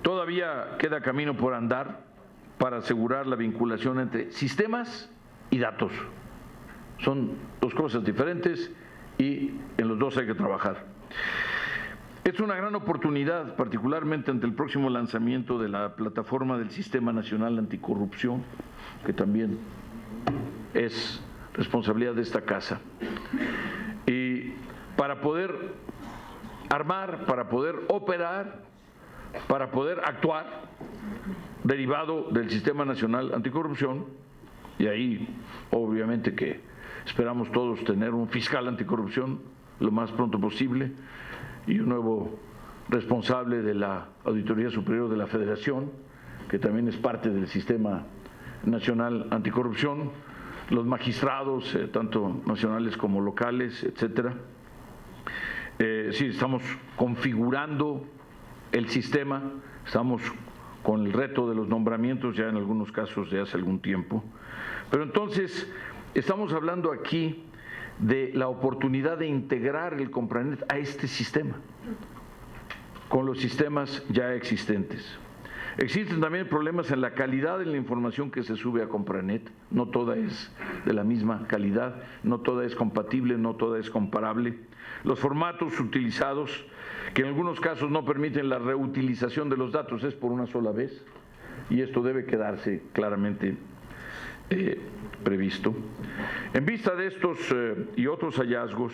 Todavía queda camino por andar para asegurar la vinculación entre sistemas y datos. Son dos cosas diferentes y en los dos hay que trabajar. Es una gran oportunidad, particularmente ante el próximo lanzamiento de la plataforma del Sistema Nacional Anticorrupción, que también es responsabilidad de esta casa. Y para poder armar, para poder operar, para poder actuar, derivado del Sistema Nacional Anticorrupción, y ahí obviamente que esperamos todos tener un fiscal anticorrupción lo más pronto posible y un nuevo responsable de la Auditoría Superior de la Federación, que también es parte del Sistema Nacional Anticorrupción, los magistrados, tanto nacionales como locales, etcétera. Sí, estamos configurando el sistema, estamos con el reto de los nombramientos ya en algunos casos de hace algún tiempo. Pero entonces, estamos hablando aquí de la oportunidad de integrar el Compranet a este sistema, con los sistemas ya existentes. Existen también problemas en la calidad de la información que se sube a Compranet, no toda es de la misma calidad, no toda es compatible, no toda es comparable. Los formatos utilizados, que en algunos casos no permiten la reutilización de los datos, es por una sola vez, y esto debe quedarse claramente previsto. En vista de estos y otros hallazgos,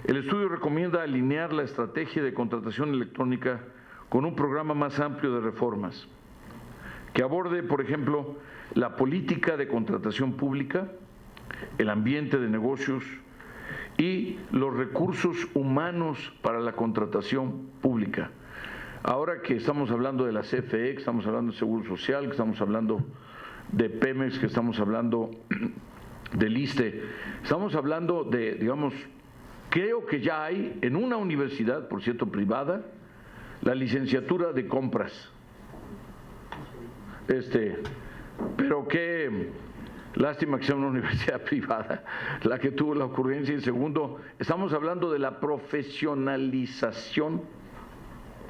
el estudio recomienda alinear la estrategia de contratación electrónica con un programa más amplio de reformas, que aborde, por ejemplo, la política de contratación pública, el ambiente de negocios y los recursos humanos para la contratación pública. Ahora que estamos hablando de la CFE, que estamos hablando de Seguro Social, que estamos hablando de Pemex, que estamos hablando del ISSSTE, estamos hablando de, digamos, creo que ya hay en una universidad, por cierto, privada, la licenciatura de compras. Pero qué lástima que sea una universidad privada la que tuvo la ocurrencia. Y segundo, estamos hablando de la profesionalización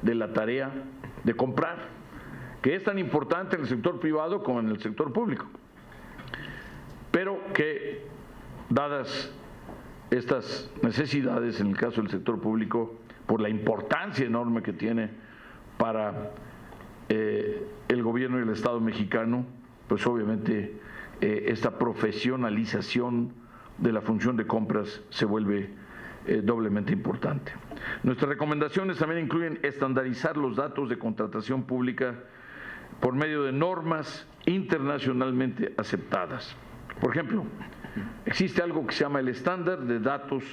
de la tarea de comprar, que es tan importante en el sector privado como en el sector público, pero que, dadas estas necesidades en el caso del sector público, por la importancia enorme que tiene para el gobierno y el Estado mexicano, pues obviamente esta profesionalización de la función de compras se vuelve doblemente importante. Nuestras recomendaciones también incluyen estandarizar los datos de contratación pública por medio de normas internacionalmente aceptadas. Por ejemplo, existe algo que se llama el estándar de datos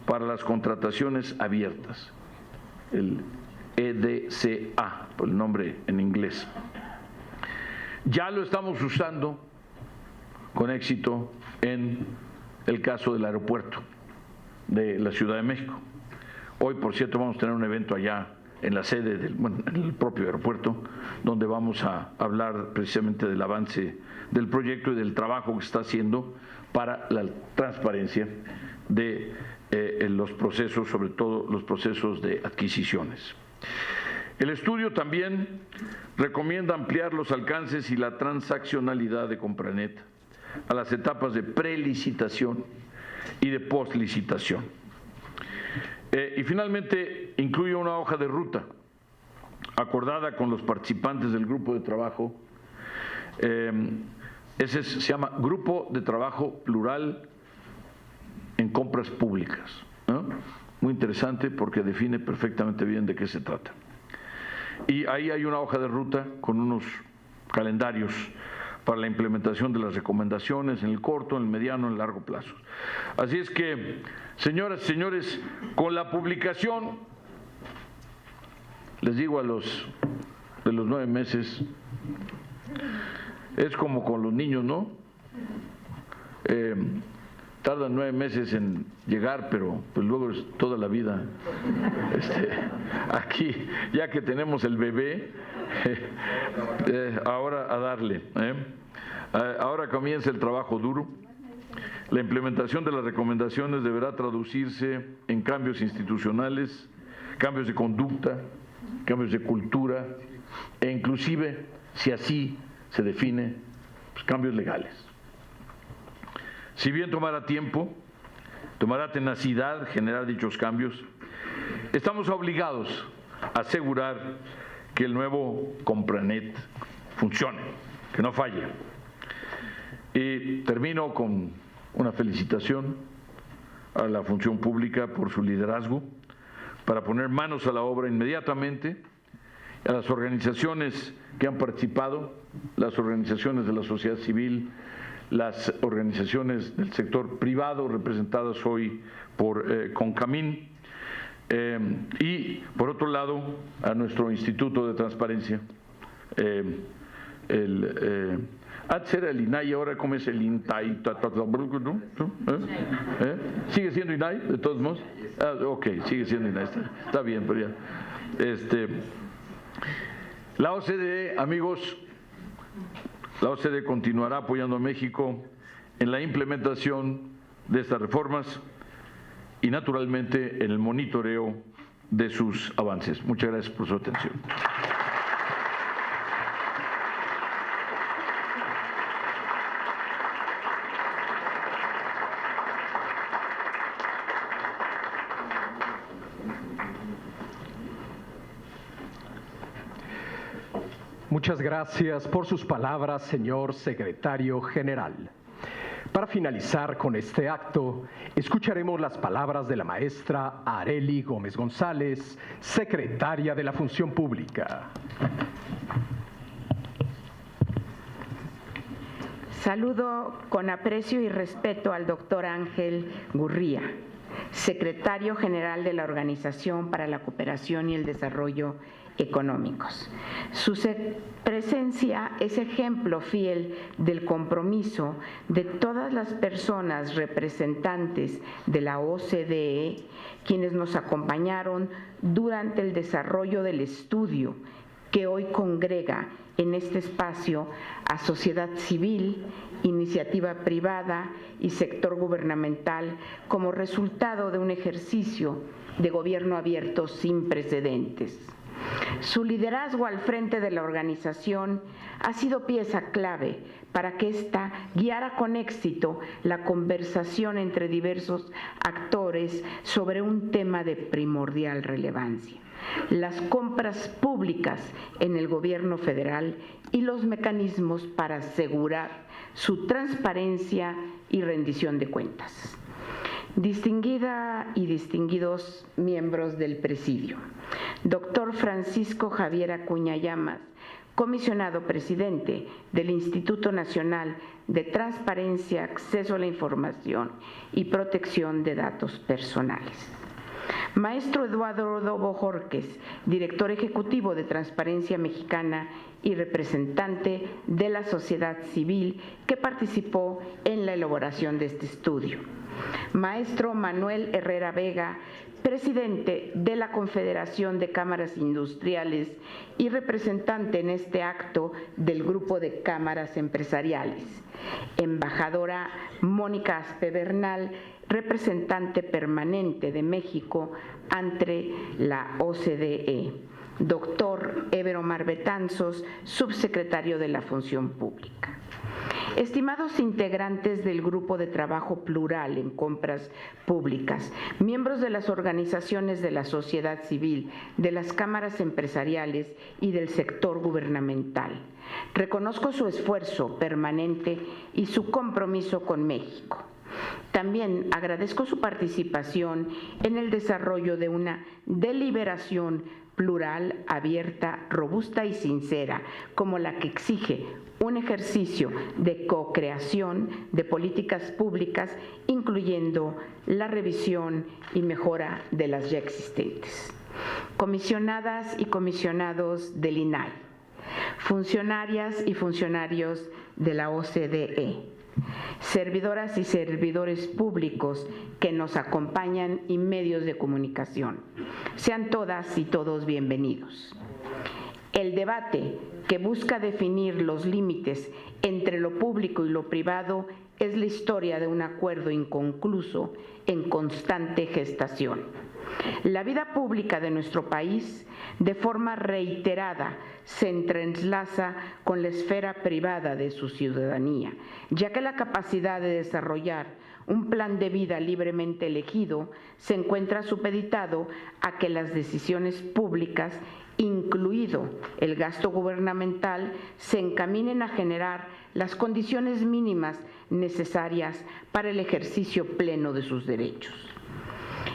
para las contrataciones abiertas, el EDCA, por el nombre en inglés. Ya lo estamos usando con éxito en el caso del aeropuerto de la Ciudad de México. Hoy, por cierto, vamos a tener un evento allá en la sede, en el propio aeropuerto, donde vamos a hablar precisamente del avance del proyecto y del trabajo que se está haciendo para la transparencia de los procesos, sobre todo los procesos de adquisiciones. El estudio también recomienda ampliar los alcances y la transaccionalidad de Compranet a las etapas de prelicitación y de postlicitación. Y finalmente incluye una hoja de ruta acordada con los participantes del grupo de trabajo. Ese se llama Grupo de Trabajo Plural en Compras Públicas, ¿no? Muy interesante porque define perfectamente bien de qué se trata. Y ahí hay una hoja de ruta con unos calendarios para la implementación de las recomendaciones en el corto, en el mediano, en el largo plazo. Así es que, señoras y señores, con la publicación, les digo a los de los 9 meses, es como con los niños, ¿no? Tardan 9 meses en llegar, pero pues luego es toda la vida. Aquí, ya que tenemos el bebé, ahora a darle. Ahora comienza el trabajo duro. La implementación de las recomendaciones deberá traducirse en cambios institucionales, cambios de conducta, cambios de cultura e inclusive, si así se define, pues, cambios legales. Si bien tomará tiempo, tomará tenacidad generar dichos cambios, estamos obligados a asegurar que el nuevo Compranet funcione, que no falle. Y termino con una felicitación a la función pública por su liderazgo para poner manos a la obra inmediatamente, a las organizaciones que han participado, las organizaciones de la sociedad civil, las organizaciones del sector privado representadas hoy por Concamín, y por otro lado a nuestro Instituto de Transparencia. Antes era el INAI, ahora ¿cómo es el INTAI? ¿No? ¿Sigue siendo INAI de todos modos? Ok, sigue siendo INAI, está bien, pero ya. La OCDE, amigos, la OCDE continuará apoyando a México en la implementación de estas reformas y naturalmente en el monitoreo de sus avances. Muchas gracias por su atención. Muchas gracias por sus palabras, señor secretario general. Para finalizar con este acto, escucharemos las palabras de la maestra Arely Gómez González, secretaria de la Función Pública. Saludo con aprecio y respeto al doctor Ángel Gurría, secretario general de la Organización para la Cooperación y el Desarrollo Económicos. Su presencia es ejemplo fiel del compromiso de todas las personas representantes de la OCDE, quienes nos acompañaron durante el desarrollo del estudio que hoy congrega en este espacio a sociedad civil, iniciativa privada y sector gubernamental como resultado de un ejercicio de gobierno abierto sin precedentes. Su liderazgo al frente de la organización ha sido pieza clave para que ésta guiara con éxito la conversación entre diversos actores sobre un tema de primordial relevancia: las compras públicas en el gobierno federal y los mecanismos para asegurar su transparencia y rendición de cuentas. Distinguida y distinguidos miembros del Presidio, doctor Francisco Javier Acuña Llamas, comisionado presidente del Instituto Nacional de Transparencia, Acceso a la Información y Protección de Datos Personales. Maestro Eduardo Bojorquez, director ejecutivo de Transparencia Mexicana y representante de la sociedad civil que participó en la elaboración de este estudio. Maestro Manuel Herrera Vega, presidente de la Confederación de Cámaras Industriales y representante en este acto del Grupo de Cámaras Empresariales. Embajadora Mónica Aspe Bernal, representante permanente de México ante la OCDE. Doctor Eber Omar Betanzos, subsecretario de la Función Pública. Estimados integrantes del Grupo de Trabajo Plural en Compras Públicas, miembros de las organizaciones de la sociedad civil, de las cámaras empresariales y del sector gubernamental, reconozco su esfuerzo permanente y su compromiso con México. También agradezco su participación en el desarrollo de una deliberación plural, abierta, robusta y sincera, como la que exige un ejercicio de co-creación de políticas públicas, incluyendo la revisión y mejora de las ya existentes. Comisionadas y comisionados del INAI, funcionarias y funcionarios de la OCDE, servidoras y servidores públicos que nos acompañan y medios de comunicación. Sean todas y todos bienvenidos. El debate que busca definir los límites entre lo público y lo privado es la historia de un acuerdo inconcluso en constante gestación. La vida pública de nuestro país, de forma reiterada, se entrelaza con la esfera privada de su ciudadanía, ya que la capacidad de desarrollar un plan de vida libremente elegido se encuentra supeditado a que las decisiones públicas incluido el gasto gubernamental, se encaminen a generar las condiciones mínimas necesarias para el ejercicio pleno de sus derechos.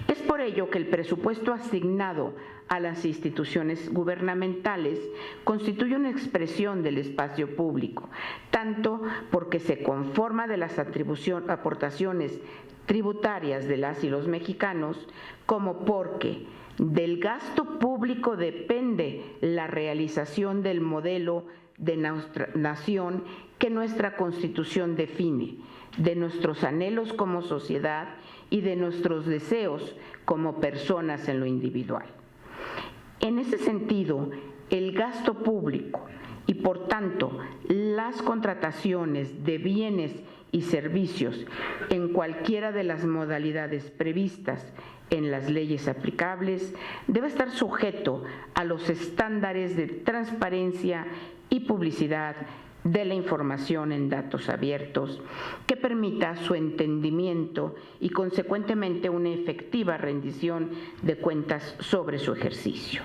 Es por ello que el presupuesto asignado a las instituciones gubernamentales constituye una expresión del espacio público, tanto porque se conforma de las aportaciones tributarias de las y los mexicanos, como porque del gasto público depende la realización del modelo de nuestra nación que nuestra Constitución define, de nuestros anhelos como sociedad y de nuestros deseos como personas en lo individual. En ese sentido, el gasto público y, por tanto, las contrataciones de bienes y servicios en cualquiera de las modalidades previstas en las leyes aplicables debe estar sujeto a los estándares de transparencia y publicidad de la información en datos abiertos que permita su entendimiento y, consecuentemente, una efectiva rendición de cuentas sobre su ejercicio,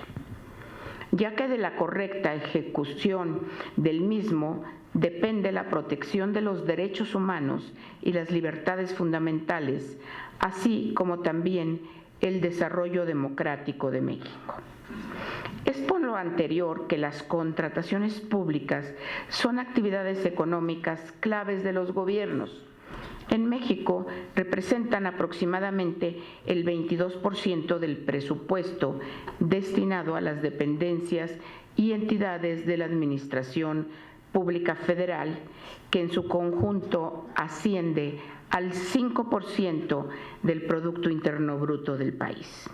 ya que de la correcta ejecución del mismo depende la protección de los derechos humanos y las libertades fundamentales, así como también el desarrollo democrático de México. Es por lo anterior que las contrataciones públicas son actividades económicas claves de los gobiernos. En México representan aproximadamente el 22% del presupuesto destinado a las dependencias y entidades de la Administración Pública Federal, que en su conjunto asciende al 5% del Producto Interno Bruto del país.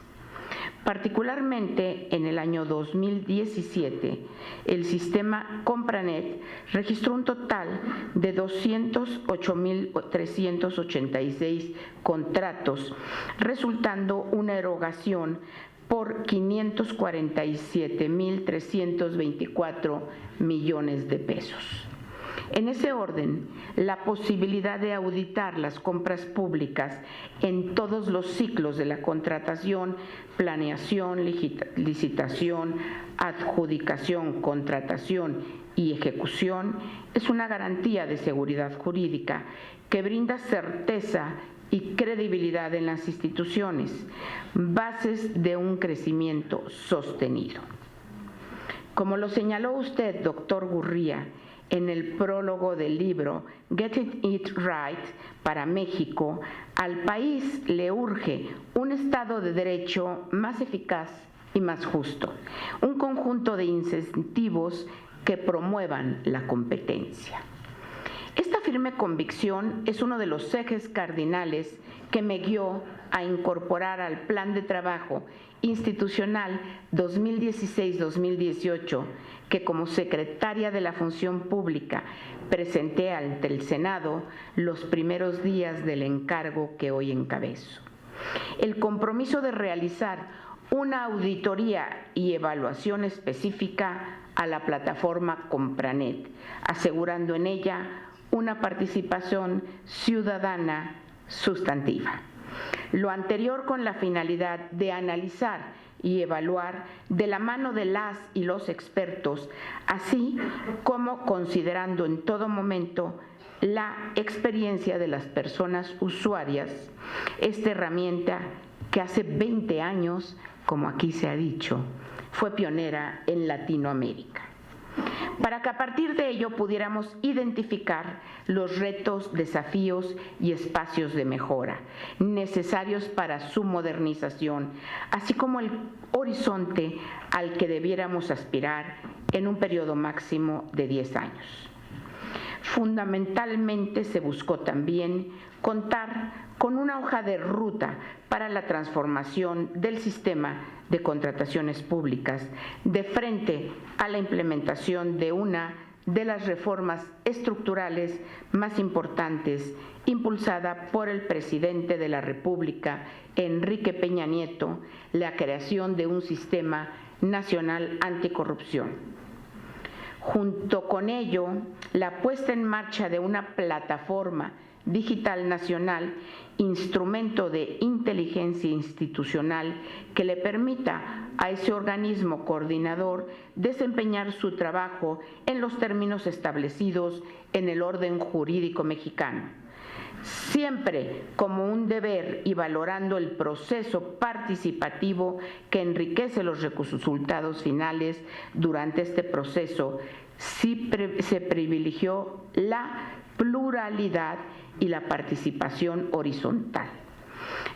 Particularmente en el año 2017, el sistema Compranet registró un total de 208.386 contratos, resultando una erogación por 547.324 millones de pesos. En ese orden, la posibilidad de auditar las compras públicas en todos los ciclos de la contratación, planeación, licitación, adjudicación, contratación y ejecución es una garantía de seguridad jurídica que brinda certeza y credibilidad en las instituciones, bases de un crecimiento sostenido. Como lo señaló usted, doctor Gurría, en el prólogo del libro Getting It Right para México, al país le urge un Estado de Derecho más eficaz y más justo, un conjunto de incentivos que promuevan la competencia. Esta firme convicción es uno de los ejes cardinales que me guió a incorporar al Plan de Trabajo Institucional 2016-2018, que como secretaria de la Función Pública presenté ante el Senado los primeros días del encargo que hoy encabezo. El compromiso de realizar una auditoría y evaluación específica a la plataforma Compranet, asegurando en ella una participación ciudadana sustantiva. Lo anterior con la finalidad de analizar y evaluar de la mano de las y los expertos, así como considerando en todo momento la experiencia de las personas usuarias, esta herramienta que hace 20 años, como aquí se ha dicho, fue pionera en Latinoamérica. Para que a partir de ello pudiéramos identificar los retos, desafíos y espacios de mejora necesarios para su modernización, así como el horizonte al que debiéramos aspirar en un periodo máximo de 10 años. Fundamentalmente se buscó también contar con una hoja de ruta para la transformación del sistema de contrataciones públicas de frente a la implementación de una de las reformas estructurales más importantes impulsada por el presidente de la República, Enrique Peña Nieto, la creación de un sistema nacional anticorrupción. Junto con ello, la puesta en marcha de una plataforma Digital Nacional, instrumento de inteligencia institucional que le permita a ese organismo coordinador desempeñar su trabajo en los términos establecidos en el orden jurídico mexicano, siempre como un deber y valorando el proceso participativo que enriquece los resultados finales. Durante este proceso se privilegió la pluralidad y la participación horizontal.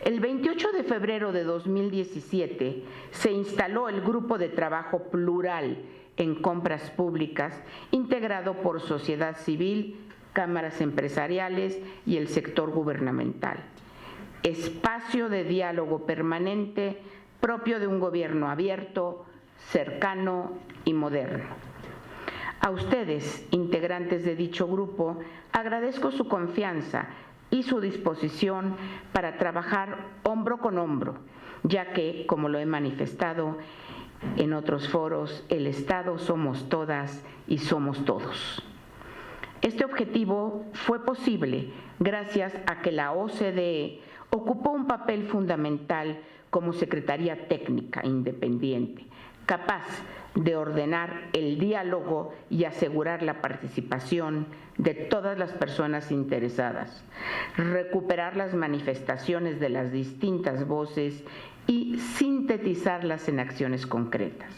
El 28 de febrero de 2017 se instaló el Grupo de Trabajo Plural en Compras Públicas, integrado por sociedad civil, cámaras empresariales y el sector gubernamental. Espacio de diálogo permanente propio de un gobierno abierto, cercano y moderno. A ustedes, integrantes de dicho grupo, agradezco su confianza y su disposición para trabajar hombro con hombro, ya que, como lo he manifestado en otros foros, el Estado somos todas y somos todos. Este objetivo fue posible gracias a que la OCDE ocupó un papel fundamental como Secretaría Técnica Independiente, capaz de ordenar el diálogo y asegurar la participación de todas las personas interesadas, recuperar las manifestaciones de las distintas voces y sintetizarlas en acciones concretas.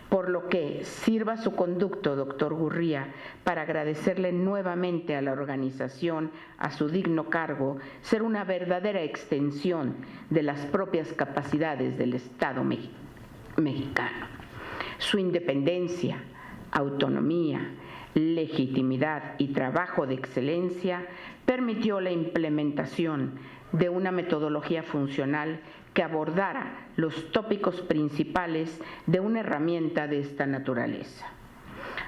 Por lo que sirva su conducto, doctor Gurría, para agradecerle nuevamente a la organización, a su digno cargo, ser una verdadera extensión de las propias capacidades del Estado mexicano. Su independencia, autonomía, legitimidad y trabajo de excelencia permitió la implementación de una metodología funcional que abordara los tópicos principales de una herramienta de esta naturaleza.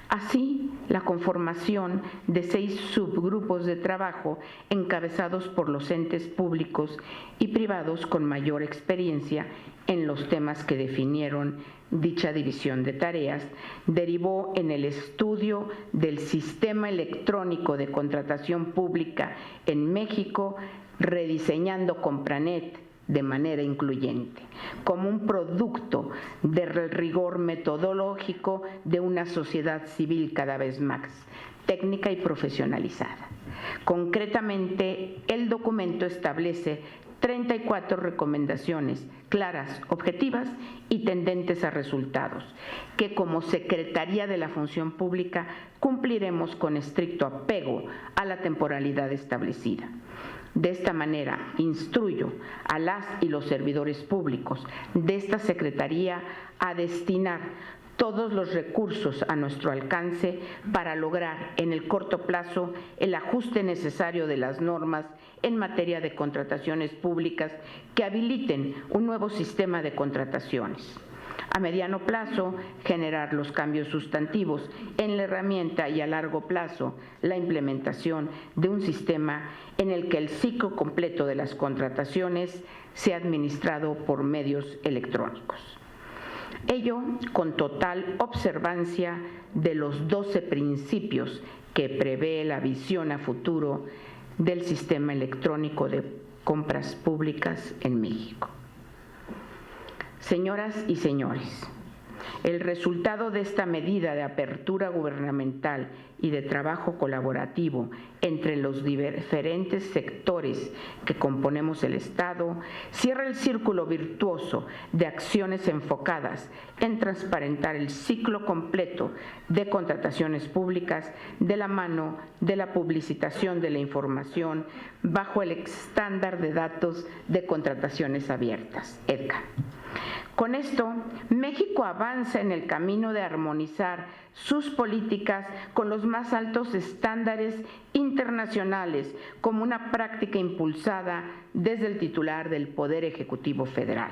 Así, la conformación de 6 subgrupos de trabajo encabezados por los entes públicos y privados con mayor experiencia en los temas que definieron dicha división de tareas, derivó en el estudio del sistema electrónico de contratación pública en México, rediseñando Compranet de manera incluyente, como un producto del rigor metodológico de una sociedad civil cada vez más técnica y profesionalizada. Concretamente, el documento establece 34 recomendaciones claras, objetivas y tendentes a resultados, que como Secretaría de la Función Pública cumpliremos con estricto apego a la temporalidad establecida. De esta manera, instruyo a las y los servidores públicos de esta Secretaría a destinar todos los recursos a nuestro alcance para lograr en el corto plazo el ajuste necesario de las normas en materia de contrataciones públicas que habiliten un nuevo sistema de contrataciones. A mediano plazo, generar los cambios sustantivos en la herramienta y a largo plazo, la implementación de un sistema en el que el ciclo completo de las contrataciones sea administrado por medios electrónicos. Ello con total observancia de los 12 principios que prevé la visión a futuro del sistema electrónico de compras públicas en México. Señoras y señores, el resultado de esta medida de apertura gubernamental y de trabajo colaborativo entre los diferentes sectores que componemos el Estado cierra el círculo virtuoso de acciones enfocadas en transparentar el ciclo completo de contrataciones públicas de la mano de la publicitación de la información bajo el estándar de datos de contrataciones abiertas, EDCA. Con esto, México avanza en el camino de armonizar sus políticas con los más altos estándares internacionales como una práctica impulsada desde el titular del Poder Ejecutivo Federal.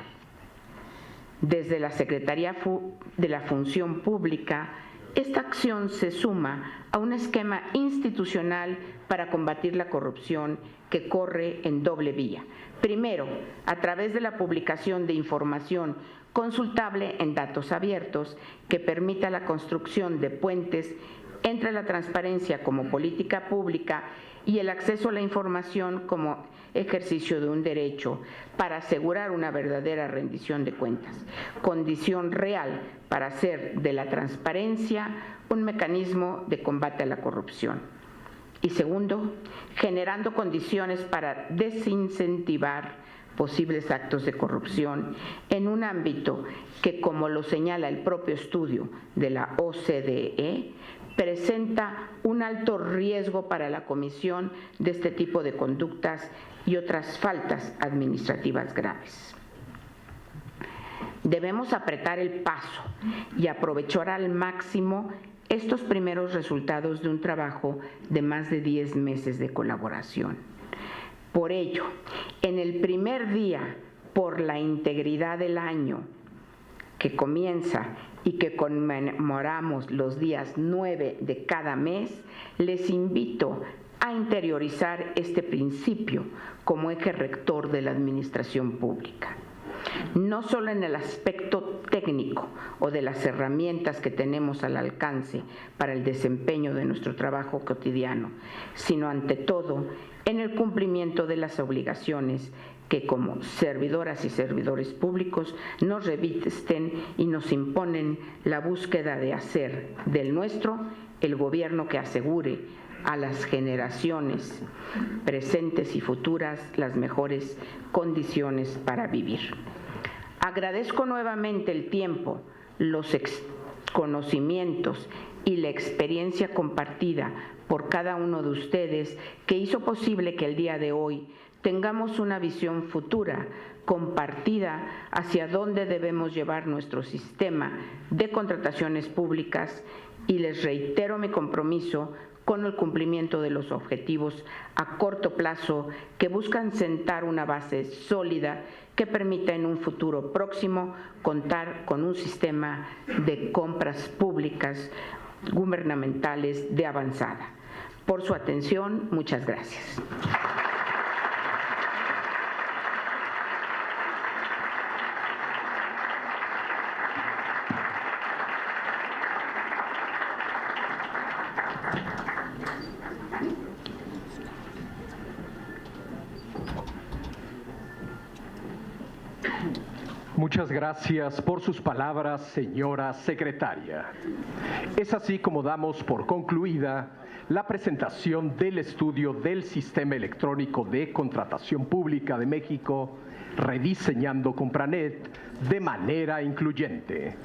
Desde la Secretaría de la Función Pública, esta acción se suma a un esquema institucional para combatir la corrupción que corre en doble vía. Primero, a través de la publicación de información consultable en datos abiertos que permita la construcción de puentes entre la transparencia como política pública y el acceso a la información como ejercicio de un derecho para asegurar una verdadera rendición de cuentas, condición real para hacer de la transparencia un mecanismo de combate a la corrupción. Y segundo, generando condiciones para desincentivar posibles actos de corrupción en un ámbito que, como lo señala el propio estudio de la OCDE, presenta un alto riesgo para la comisión de este tipo de conductas y otras faltas administrativas graves. Debemos apretar el paso y aprovechar al máximo estos primeros resultados de un trabajo de más de 10 meses de colaboración. Por ello, en el primer día por la integridad del año que comienza y que conmemoramos los días 9 de cada mes, les invito a interiorizar este principio como eje rector de la administración pública. No solo en el aspecto técnico o de las herramientas que tenemos al alcance para el desempeño de nuestro trabajo cotidiano, sino ante todo en el cumplimiento de las obligaciones que como servidoras y servidores públicos nos revisten y nos imponen la búsqueda de hacer del nuestro el gobierno que asegure a las generaciones presentes y futuras las mejores condiciones para vivir. Agradezco nuevamente el tiempo, los conocimientos y la experiencia compartida por cada uno de ustedes que hizo posible que el día de hoy tengamos una visión futura compartida hacia dónde debemos llevar nuestro sistema de contrataciones públicas, y les reitero mi compromiso con el cumplimiento de los objetivos a corto plazo que buscan sentar una base sólida que permita en un futuro próximo contar con un sistema de compras públicas gubernamentales de avanzada. Por su atención, muchas gracias. Muchas gracias por sus palabras, señora secretaria. Es así como damos por concluida la presentación del estudio del Sistema Electrónico de Contratación Pública de México, rediseñando Compranet de manera incluyente.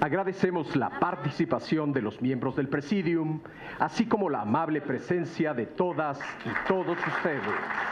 Agradecemos la participación de los miembros del Presidium, así como la amable presencia de todas y todos ustedes.